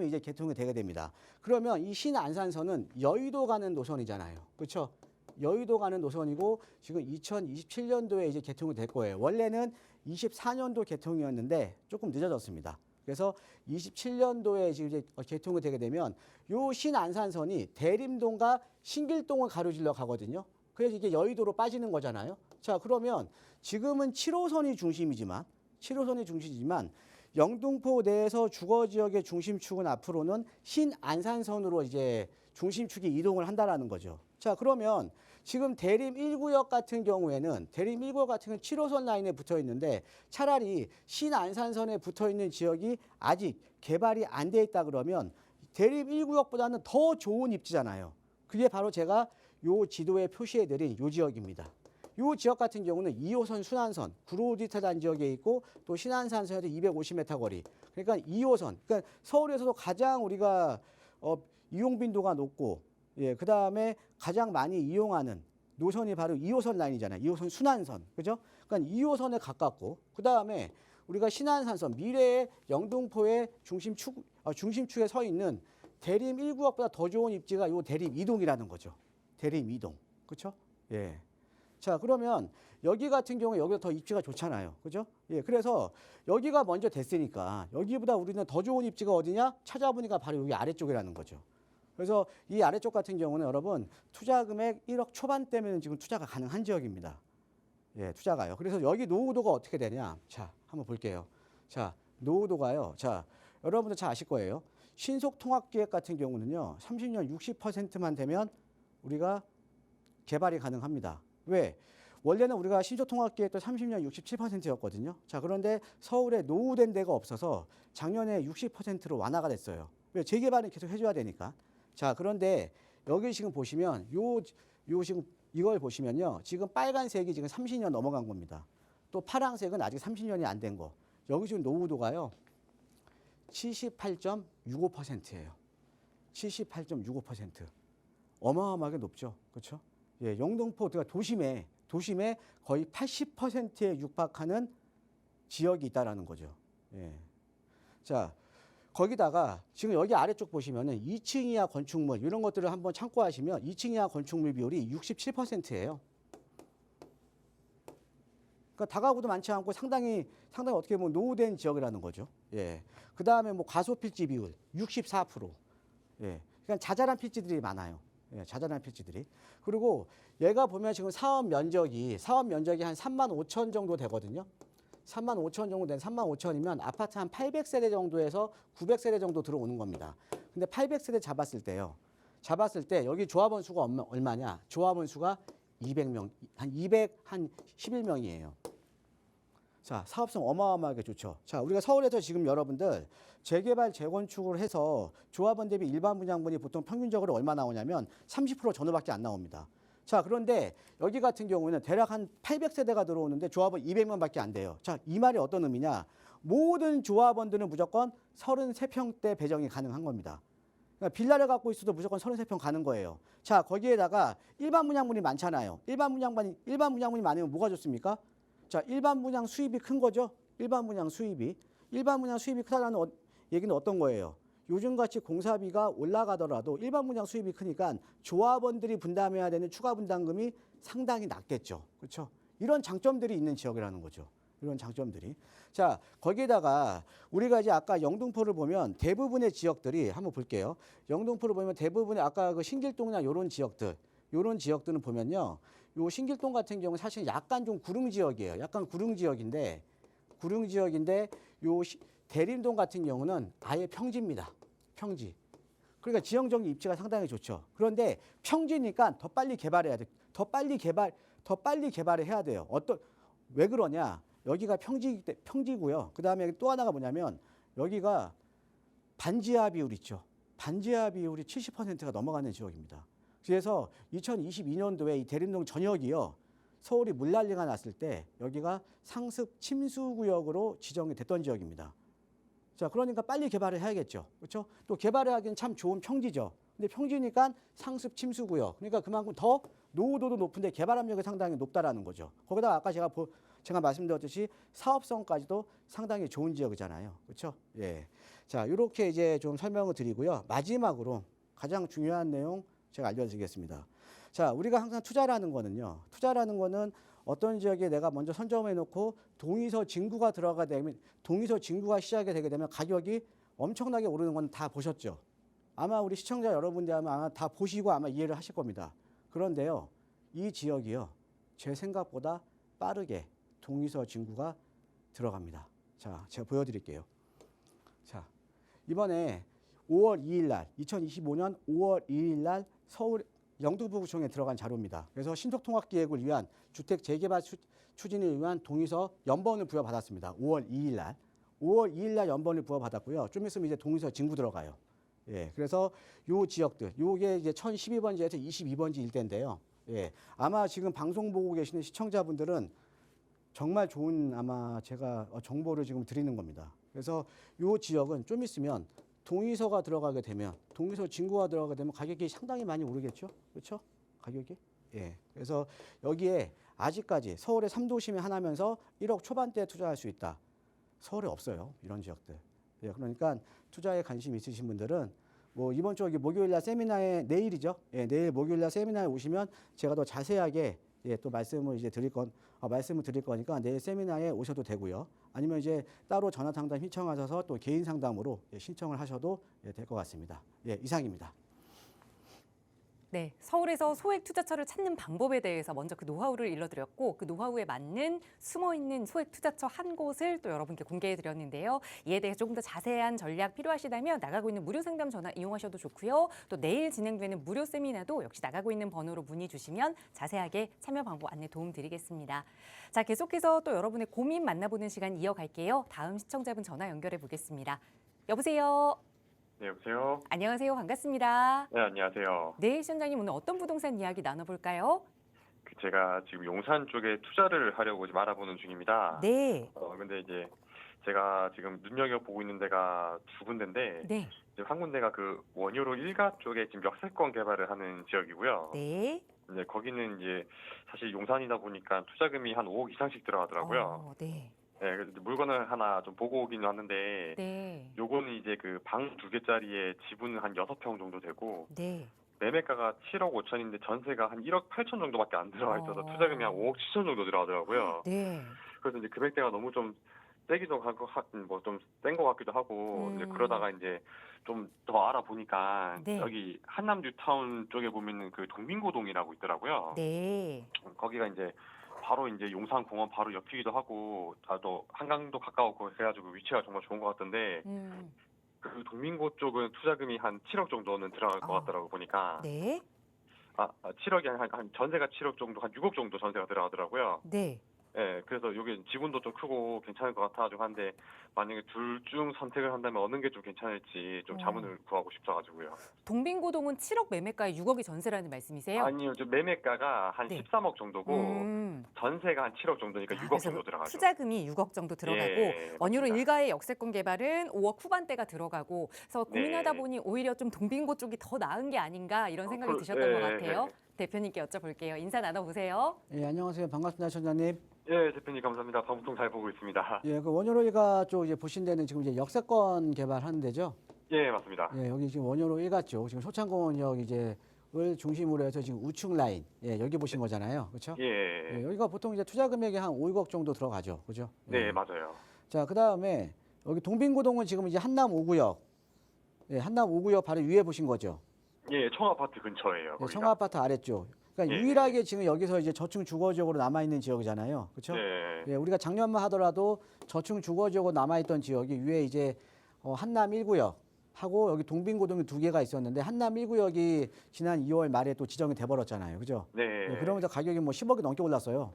이제 개통이 되게 됩니다. 그러면 이 신안산선은 여의도 가는 노선이잖아요. 그렇죠? 여의도 가는 노선이고 지금 2027년도에 이제 개통이 될 거예요. 원래는 24년도 개통이었는데 조금 늦어졌습니다. 그래서 27년도에 지금 이제 개통이 되게 되면 요 신안산선이 대림동과 신길동을 가로질러 가거든요. 그래서 이게 여의도로 빠지는 거잖아요. 자, 그러면 지금은 7호선이 중심이지만 영등포 내에서 주거지역의 중심축은 앞으로는 신안산선으로 이제 중심축이 이동을 한다라는 거죠. 자, 그러면 지금 대림 1구역 같은 경우에는 7호선 라인에 붙어 있는데 차라리 신안산선에 붙어 있는 지역이 아직 개발이 안 돼 있다 그러면 대림 1구역보다는 더 좋은 입지잖아요. 그게 바로 제가 요 지도에 표시해 드린 요 지역입니다. 이 지역 같은 경우는 2호선 순환선, 구로디터단 지역에 있고 또 신안산선에서 250m 거리. 그러니까 2호선. 그러니까 서울에서도 가장 우리가 이용 빈도가 높고, 예, 그 다음에 가장 많이 이용하는 노선이 바로 2호선 라인이잖아요. 2호선 순환선, 그죠? 그러니까 2호선에 가깝고, 그 다음에 우리가 신안산선, 미래의 영등포의 중심축에 서 있는 대림 1구역보다 더 좋은 입지가 요 대림 2동이라는 거죠. 대림 2동, 그렇죠? 예. 자, 그러면 여기 같은 경우에 여기가 더 입지가 좋잖아요. 그죠? 예, 그래서 여기가 먼저 됐으니까 여기보다 우리는 더 좋은 입지가 어디냐? 찾아보니까 바로 여기 아래쪽이라는 거죠. 그래서 이 아래쪽 같은 경우는 여러분 투자 금액 1억 초반대면 지금 투자가 가능한 지역입니다. 예, 투자가요. 그래서 여기 노후도가 어떻게 되냐? 자, 한번 볼게요. 자, 노후도가요. 자, 여러분들 잘 아실 거예요. 신속통합기획 같은 경우는요. 30년 60%만 되면 우리가 개발이 가능합니다. 왜? 원래는 우리가 신속통합기획도 30년 67%였거든요. 자, 그런데 서울에 노후된 데가 없어서 작년에 60%로 완화가 됐어요. 왜? 재개발은 계속 해줘야 되니까. 자, 그런데 여기 지금 보시면 요 지금 이걸 보시면요. 지금 빨간색이 지금 30년 넘어간 겁니다. 또 파란색은 아직 30년이 안 된 거. 여기 지금 노후도가요. 78.65%예요. 78.65%. 어마어마하게 높죠. 그렇죠? 예, 영등포 도심에 거의 80%에 육박하는 지역이 있다라는 거죠. 예. 자, 거기다가 지금 여기 아래쪽 보시면은 2층 이하 건축물 이런 것들을 한번 참고하시면 2층 이하 건축물 비율이 67%예요. 그러니까 다가구도 많지 않고 상당히 어떻게 보면 노후된 지역이라는 거죠. 예. 그 다음에 뭐 과소필지 비율 64%. 예. 그러니까 자잘한 필지들이 많아요. 예, 자잘한 필지들이. 그리고 얘가 보면 지금 사업 면적이 한 3만 5천 정도 되거든요. 3만 5천 정도 된 3만 5천이면 아파트 한 800세대 정도에서 900세대 정도 들어오는 겁니다. 근데 800세대 잡았을 때 여기 조합원 수가 얼마냐? 조합원 수가 200명, 한 11명이에요. 자, 사업성 어마어마하게 좋죠. 자, 우리가 서울에서 지금 여러분들 재개발, 재건축을 해서 조합원 대비 일반 분양분이 보통 평균적으로 얼마 나오냐면 30% 전후밖에 안 나옵니다. 자, 그런데 여기 같은 경우에는 대략 한 800세대가 들어오는데 조합원 200명밖에 안 돼요. 자, 이 말이 어떤 의미냐? 모든 조합원들은 무조건 33평대 배정이 가능한 겁니다. 그러니까 빌라를 갖고 있어도 무조건 33평 가는 거예요. 자, 거기에다가 일반 분양분이 많잖아요. 일반 분양분이 많으면 뭐가 좋습니까? 자, 일반 분양 수입이 큰 거죠. 일반 분양 수입이 크다는 얘기는 어떤 거예요? 요즘같이 공사비가 올라가더라도 일반 분양 수입이 크니까 조합원들이 분담해야 되는 추가 분담금이 상당히 낮겠죠. 그렇죠? 이런 장점들이 있는 지역이라는 거죠. 이런 장점들이. 자, 거기에다가 우리가 이제 아까 영등포를 보면 대부분의 지역들이 한번 볼게요. 영등포를 보면 대부분의 아까 그 신길동이나 요런 지역들은 보면요. 요 신길동 같은 경우는 사실 약간 좀 구릉 지역이에요. 약간 구릉 지역인데 요 대림동 같은 경우는 아예 평지입니다. 평지. 그러니까 지형적인 입지가 상당히 좋죠. 그런데 평지니까 더 빨리 개발해야 돼. 더 빨리 개발을 해야 돼요. 왜 그러냐? 여기가 평지고요. 그다음에 또 하나가 뭐냐면 여기가 반지하 비율 있죠. 반지하 비율이 70%가 넘어가는 지역입니다. 그래서 2022년도에 이 대림동 전역이요. 서울이 물난리가 났을 때 여기가 상습 침수 구역으로 지정이 됐던 지역입니다. 자, 그러니까 빨리 개발을 해야겠죠. 그렇죠? 또 개발을 하기엔 참 좋은 평지죠. 근데 평지니까 상습 침수 구역. 그러니까 그만큼 더 노후도도 높은데 개발 압력이 상당히 높다라는 거죠. 거기다가 아까 제가 말씀드렸듯이 사업성까지도 상당히 좋은 지역이잖아요. 그렇죠? 예. 자, 이렇게 이제 좀 설명을 드리고요. 마지막으로 가장 중요한 내용 제가 알려드리겠습니다. 자, 우리가 항상 투자라는 거는 어떤 지역에 내가 먼저 선점해 놓고 동의서 진구가 시작이 되게 되면 가격이 엄청나게 오르는 건 다 보셨죠? 아마 우리 시청자 여러분들 아마 다 보시고 아마 이해를 하실 겁니다. 그런데요, 이 지역이요, 제 생각보다 빠르게 동의서 진구가 들어갑니다. 자, 제가 보여드릴게요. 자, 이번에 2025년 5월 2일 날 서울 영등포구청에 들어간 자료입니다. 그래서 신속통합기획을 위한 주택 재개발 추진을 위한 동의서 연번을 부여받았습니다. 5월 2일 날 연번을 부여받았고요. 좀 있으면 이제 동의서 진구 들어가요. 예, 그래서 요 지역들, 요게 이제 1012번지에서 22번지 일대인데요. 예, 아마 지금 방송 보고 계시는 시청자분들은 정말 좋은 아마 제가 정보를 지금 드리는 겁니다. 그래서 요 지역은 좀 있으면 동의서 진구가 들어가게 되면 가격이 상당히 많이 오르겠죠. 그렇죠? 가격이. 예. 그래서 여기에 아직까지 서울의 3도심이 하나면서 1억 초반대에 투자할 수 있다. 서울에 없어요. 이런 지역들. 예. 그러니까 투자에 관심 있으신 분들은 뭐 이번 주 목요일 날 세미나에 내일이죠. 예. 내일 목요일 날 세미나에 오시면 제가 더 자세하게 예, 또 말씀을 드릴 거니까 내일 세미나에 오셔도 되고요. 아니면 이제 따로 전화 상담 신청하셔서 또 개인 상담으로 예, 신청을 하셔도 예, 될 것 같습니다. 예, 이상입니다. 네, 서울에서 소액 투자처를 찾는 방법에 대해서 먼저 그 노하우를 일러드렸고 그 노하우에 맞는 숨어있는 소액 투자처 한 곳을 또 여러분께 공개해드렸는데요. 이에 대해서 조금 더 자세한 전략 필요하시다면 나가고 있는 무료 상담 전화 이용하셔도 좋고요. 또 내일 진행되는 무료 세미나도 역시 나가고 있는 번호로 문의 주시면 자세하게 참여 방법 안내 도움 드리겠습니다. 자, 계속해서 또 여러분의 고민 만나보는 시간 이어갈게요. 다음 시청자분 전화 연결해 보겠습니다. 여보세요. 네, 여보세요? 안녕하세요. 반갑습니다. 네, 안녕하세요. 네, 시청자님 오늘 어떤 부동산 이야기 나눠볼까요? 제가 지금 용산 쪽에 투자를 하려고 지금 알아보는 중입니다. 네. 근데 이제 제가 지금 눈여겨보고 있는 데가 두 군데인데, 네. 지금 한 군데가 그 원효로 일가 쪽에 지금 역세권 개발을 하는 지역이고요. 네. 이제 거기는 이제 사실 용산이다 보니까 투자금이 한 5억 이상씩 들어가더라고요. 네. 네, 그래서 물건을 하나 좀 보고 오긴 왔는데, 네. 요거는 이제 그 방 2개짜리에 지분은 한 6평 정도 되고, 네. 매매가가 7억 5천인데 전세가 한 1억 8천 정도밖에 안 들어가 있어서 투자금이 한 5억 7천 정도 들어가더라고요. 네. 그래서 이제 금액대가 너무 좀 세기도 하고 뭐 좀 센 것 같기도 하고 이제 그러다가 이제 좀 더 알아보니까 네. 여기 한남 뉴타운 쪽에 보면은 그 동빙고동이라고 있더라고요. 네. 거기가 이제 바로 이제 용산공원 바로 옆이기도 하고 또 한강도 가까웠고 해가지고 위치가 정말 좋은 것 같던데 그 동빙고 쪽은 투자금이 한 7억 정도는 들어갈 것 같더라고 보니까. 네. 7억이 한 전세가 7억 정도, 한 6억 정도 전세가 들어가더라고요. 네. 예, 그래서 여기 지분도 좀 크고 괜찮을 것 같아가지고 한데 만약에 둘 중 선택을 한다면 어느 게 좀 괜찮을지 좀 자문을 구하고 싶어가지고요. 동빙고동은 7억 매매가에 6억이 전세라는 말씀이세요? 아니요, 저 매매가가 한 네. 13억 정도고 전세가 한 7억 정도니까 6억 그래서 정도 들어가죠. 투자금이 6억 정도 들어가고 예, 원유로 맞습니다. 일가의 역세권 개발은 5억 후반대가 들어가고 그래서 고민하다 네. 보니 오히려 좀 동빙고 쪽이 더 나은 게 아닌가 이런 생각이 드셨던 것 같아요. 대표님께 여쭤볼게요. 인사 나눠보세요. 예, 안녕하세요. 반갑습니다, 천장님. 예, 대표님 감사합니다. 방송 잘 보고 있습니다. 예, 그 원효로 일가 쪽 이제 보신 데는 지금 이제 역세권 개발하는 데죠. 예, 맞습니다. 예, 여기 지금 원효로 일가 쪽 지금 소창공원역 이제 을 중심으로 해서 지금 우측 라인, 예, 여기 보신 거잖아요, 그렇죠? 예, 예, 여기가 보통 이제 투자 금액이 한 5, 6억 정도 들어가죠, 그죠? 네, 맞아요. 자, 그 다음에 여기 동빙고동은 지금 이제 한남 5구역, 예, 한남 5구역 바로 위에 보신 거죠? 예, 청아파트 근처예요. 예, 거기가. 청아파트 아래쪽. 그러니까 예. 유일하게 지금 여기서 이제 저층 주거지역으로 남아 있는 지역이잖아요, 그렇죠? 네. 예, 우리가 작년만 하더라도 저층 주거지역으로 남아 있던 지역이 위에 이제 한남 1구역. 하고 여기 동빙고동이 2개가 있었는데 한남 1구역이 지난 2월 말에 또 지정이 돼버렸잖아요, 그죠? 네. 예, 그러면서 가격이 뭐 10억이 넘게 올랐어요.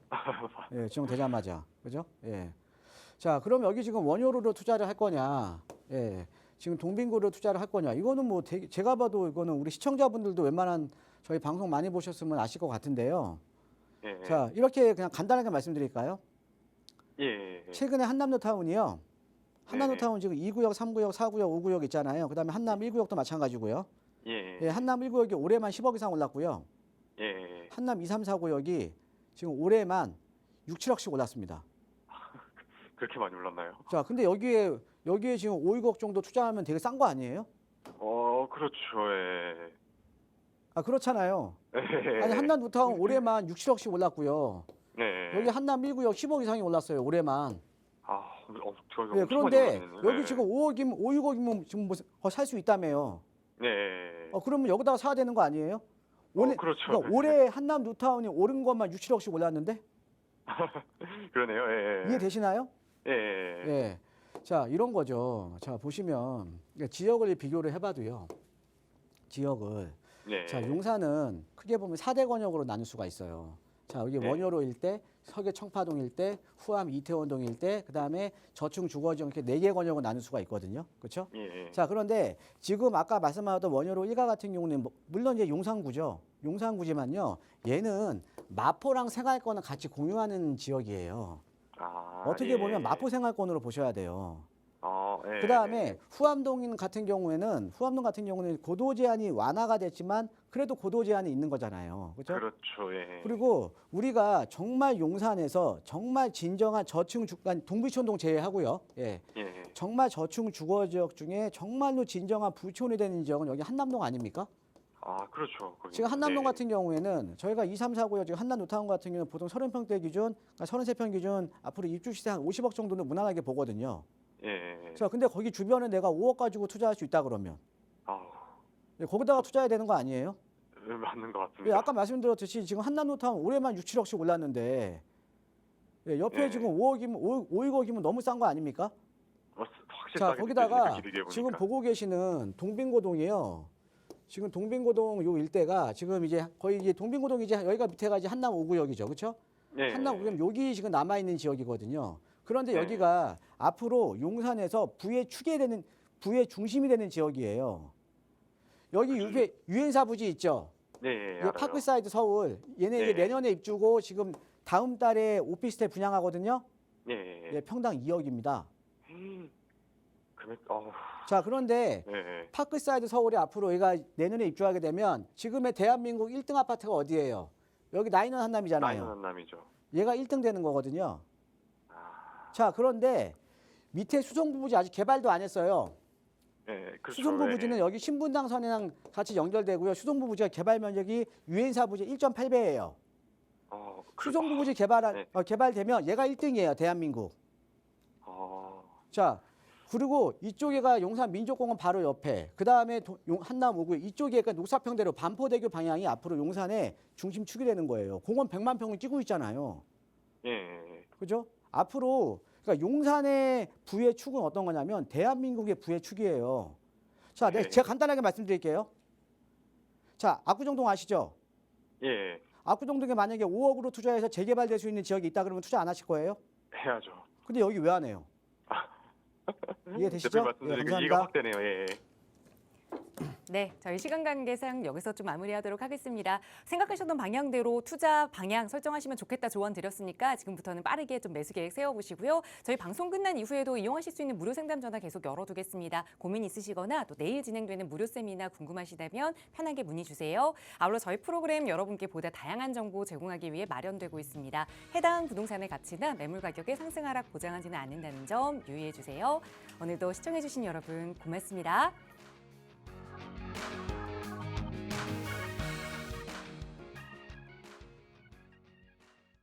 예, 지정되자마자, 그죠? 예. 자, 그럼 여기 지금 원효로로 투자를 할 거냐? 예, 지금 동빙고로 투자를 할 거냐? 이거는 뭐 되게, 제가 봐도 이거는 우리 시청자분들도 웬만한 저희 방송 많이 보셨으면 아실 것 같은데요. 예. 자, 이렇게 그냥 간단하게 말씀드릴까요? 예. 최근에 한남노타운이요. 한남노타운 지금 2구역, 3구역, 4구역, 5구역 있잖아요. 그다음에 한남 1구역도 마찬가지고요. 예. 예, 한남 1구역이 올해만 10억 이상 올랐고요. 예. 한남 2, 3, 4구역이 지금 올해만 6, 7억씩 올랐습니다. 그렇게 많이 올랐나요? 자, 근데 여기에 지금 5, 6억 정도 투자하면 되게 싼 거 아니에요? 그렇죠. 예. 아, 그렇잖아요. 예. 아니, 한남노타운 올해만 6, 7억씩 올랐고요. 네. 여기 한남 1구역 10억 이상이 올랐어요, 올해만. 저희가 예, 엄청 많이 그런데 올랐네요. 여기 네. 지금 5억이면 5, 6억이면 지금 뭐 살 수 있다며요. 네. 그러면 여기다가 사야 되는 거 아니에요? 그렇죠. 그러니까 올해 한남 노타운이 오른 것만 6, 7억씩 올랐는데 그러네요. 예. 이해되시나요? 예. 예. 자, 이런 거죠. 자, 보시면 지역을 비교를 해봐도요. 지역을 네. 자, 용산은 크게 보면 4대 권역으로 나눌 수가 있어요. 자, 여기 네. 원효로 일대, 서계 청파동 일대, 후암 이태원동 일대, 그다음에 저층 주거지역 이렇게 4개 권역으로 나눌 수가 있거든요. 그렇죠? 예. 자, 그런데 지금 아까 말씀하셨던 원효로 일가 같은 경우는 물론 이제 용산구죠. 용산구지만요. 얘는 마포랑 생활권을 같이 공유하는 지역이에요. 어떻게 예. 보면 마포 생활권으로 보셔야 돼요. 예. 그다음에 후암동 같은 경우는 고도 제한이 완화가 됐지만 그래도 고도 제한이 있는 거잖아요. 그렇죠? 그렇죠. 예. 그리고 우리가 정말 용산에서 정말 진정한 저층 동비촌동 제외하고요. 예. 예. 정말 저층 주거 지역 중에 정말로 진정한 부촌이 되는 지역은 여기 한남동 아닙니까? 그렇죠. 거기. 지금 한남동 네. 같은 경우에는 저희가 2, 3, 4구역 지금 한남 노타운 같은 경우는 보통 30평대 기준, 그러니까 33평 기준 앞으로 입주 시세 한 50억 정도는 무난하게 보거든요. 예. 자, 근데 거기 주변에 내가 5억 가지고 투자할 수 있다 그러면 예, 거기다가 투자해야 되는 거 아니에요? 맞는 것 예, 같습니다. 아까 말씀드렸듯이 지금 한남노타운 올해만 6, 7억씩 올랐는데 예, 옆에 예. 지금 5, 6억이면 너무 싼 거 아닙니까? 확실히 자, 싸게 거기다가 느껴지니까 길게 지금 보니까. 보고 계시는 동빙고동이에요. 지금 동빙고동 요 일대가 지금 이제 거의 이제 동빙고동 이제 여기가 밑에가 이제 한남 5구역이죠. 그렇죠? 예. 한남 5구역 여기 지금 남아 있는 지역이거든요. 그런데 네. 여기가 앞으로 용산에서 부의 중심이 되는 지역이에요. 여기 유엔사 부지 있죠. 네. 이게 파크사이드 서울. 얘네 이제 네. 내년에 입주고 지금 다음 달에 오피스텔 분양하거든요. 예. 예, 평당 2억입니다. 금액. 자, 그런데 네. 파크사이드 서울이 앞으로 얘가 내년에 입주하게 되면 지금의 대한민국 1등 아파트가 어디예요? 여기 나인원 한남이잖아요. 나인원 한남이죠. 얘가 1등 되는 거거든요. 아. 자, 그런데 밑에 수성부 부지 아직 개발도 안 했어요. 예. 그렇죠. 수성부 예. 부지는 여기 신분당선이랑 같이 연결되고요. 수성부 부지가 개발 면적이 유엔사 부지 1.8배예요. 수성부 부지 네. 개발되면 얘가 1등이에요, 대한민국. 자, 그리고 이쪽에가 용산 민족공원 바로 옆에, 그 다음에 한남 5구 이쪽에가 녹사평대로 반포대교 방향이 앞으로 용산의 중심축이 되는 거예요. 공원 100만 평을 끼고 있잖아요. 예. 그죠? 앞으로 그러니까 용산의 부의 축은 어떤 거냐면 대한민국의 부의 축이에요. 자, 네. 제가 간단하게 말씀드릴게요. 자, 압구정동 아시죠? 예. 압구정동에 만약에 5억으로 투자해서 재개발될 수 있는 지역이 있다 그러면 투자 안 하실 거예요? 해야죠. 근데 여기 왜 안 해요? 이해되시죠? 대표님 말씀드리니까 이해가 확 되네요. 예. 네, 저희 시간 관계상 여기서 좀 마무리하도록 하겠습니다. 생각하셨던 방향대로 투자 방향 설정하시면 좋겠다 조언 드렸으니까 지금부터는 빠르게 좀 매수 계획 세워보시고요. 저희 방송 끝난 이후에도 이용하실 수 있는 무료 상담 전화 계속 열어두겠습니다. 고민 있으시거나 또 내일 진행되는 무료 세미나 궁금하시다면 편하게 문의 주세요. 아울러 저희 프로그램 여러분께 보다 다양한 정보 제공하기 위해 마련되고 있습니다. 해당 부동산의 가치나 매물 가격의 상승 하락 보장하지는 않는다는 점 유의해 주세요. 오늘도 시청해주신 여러분 고맙습니다.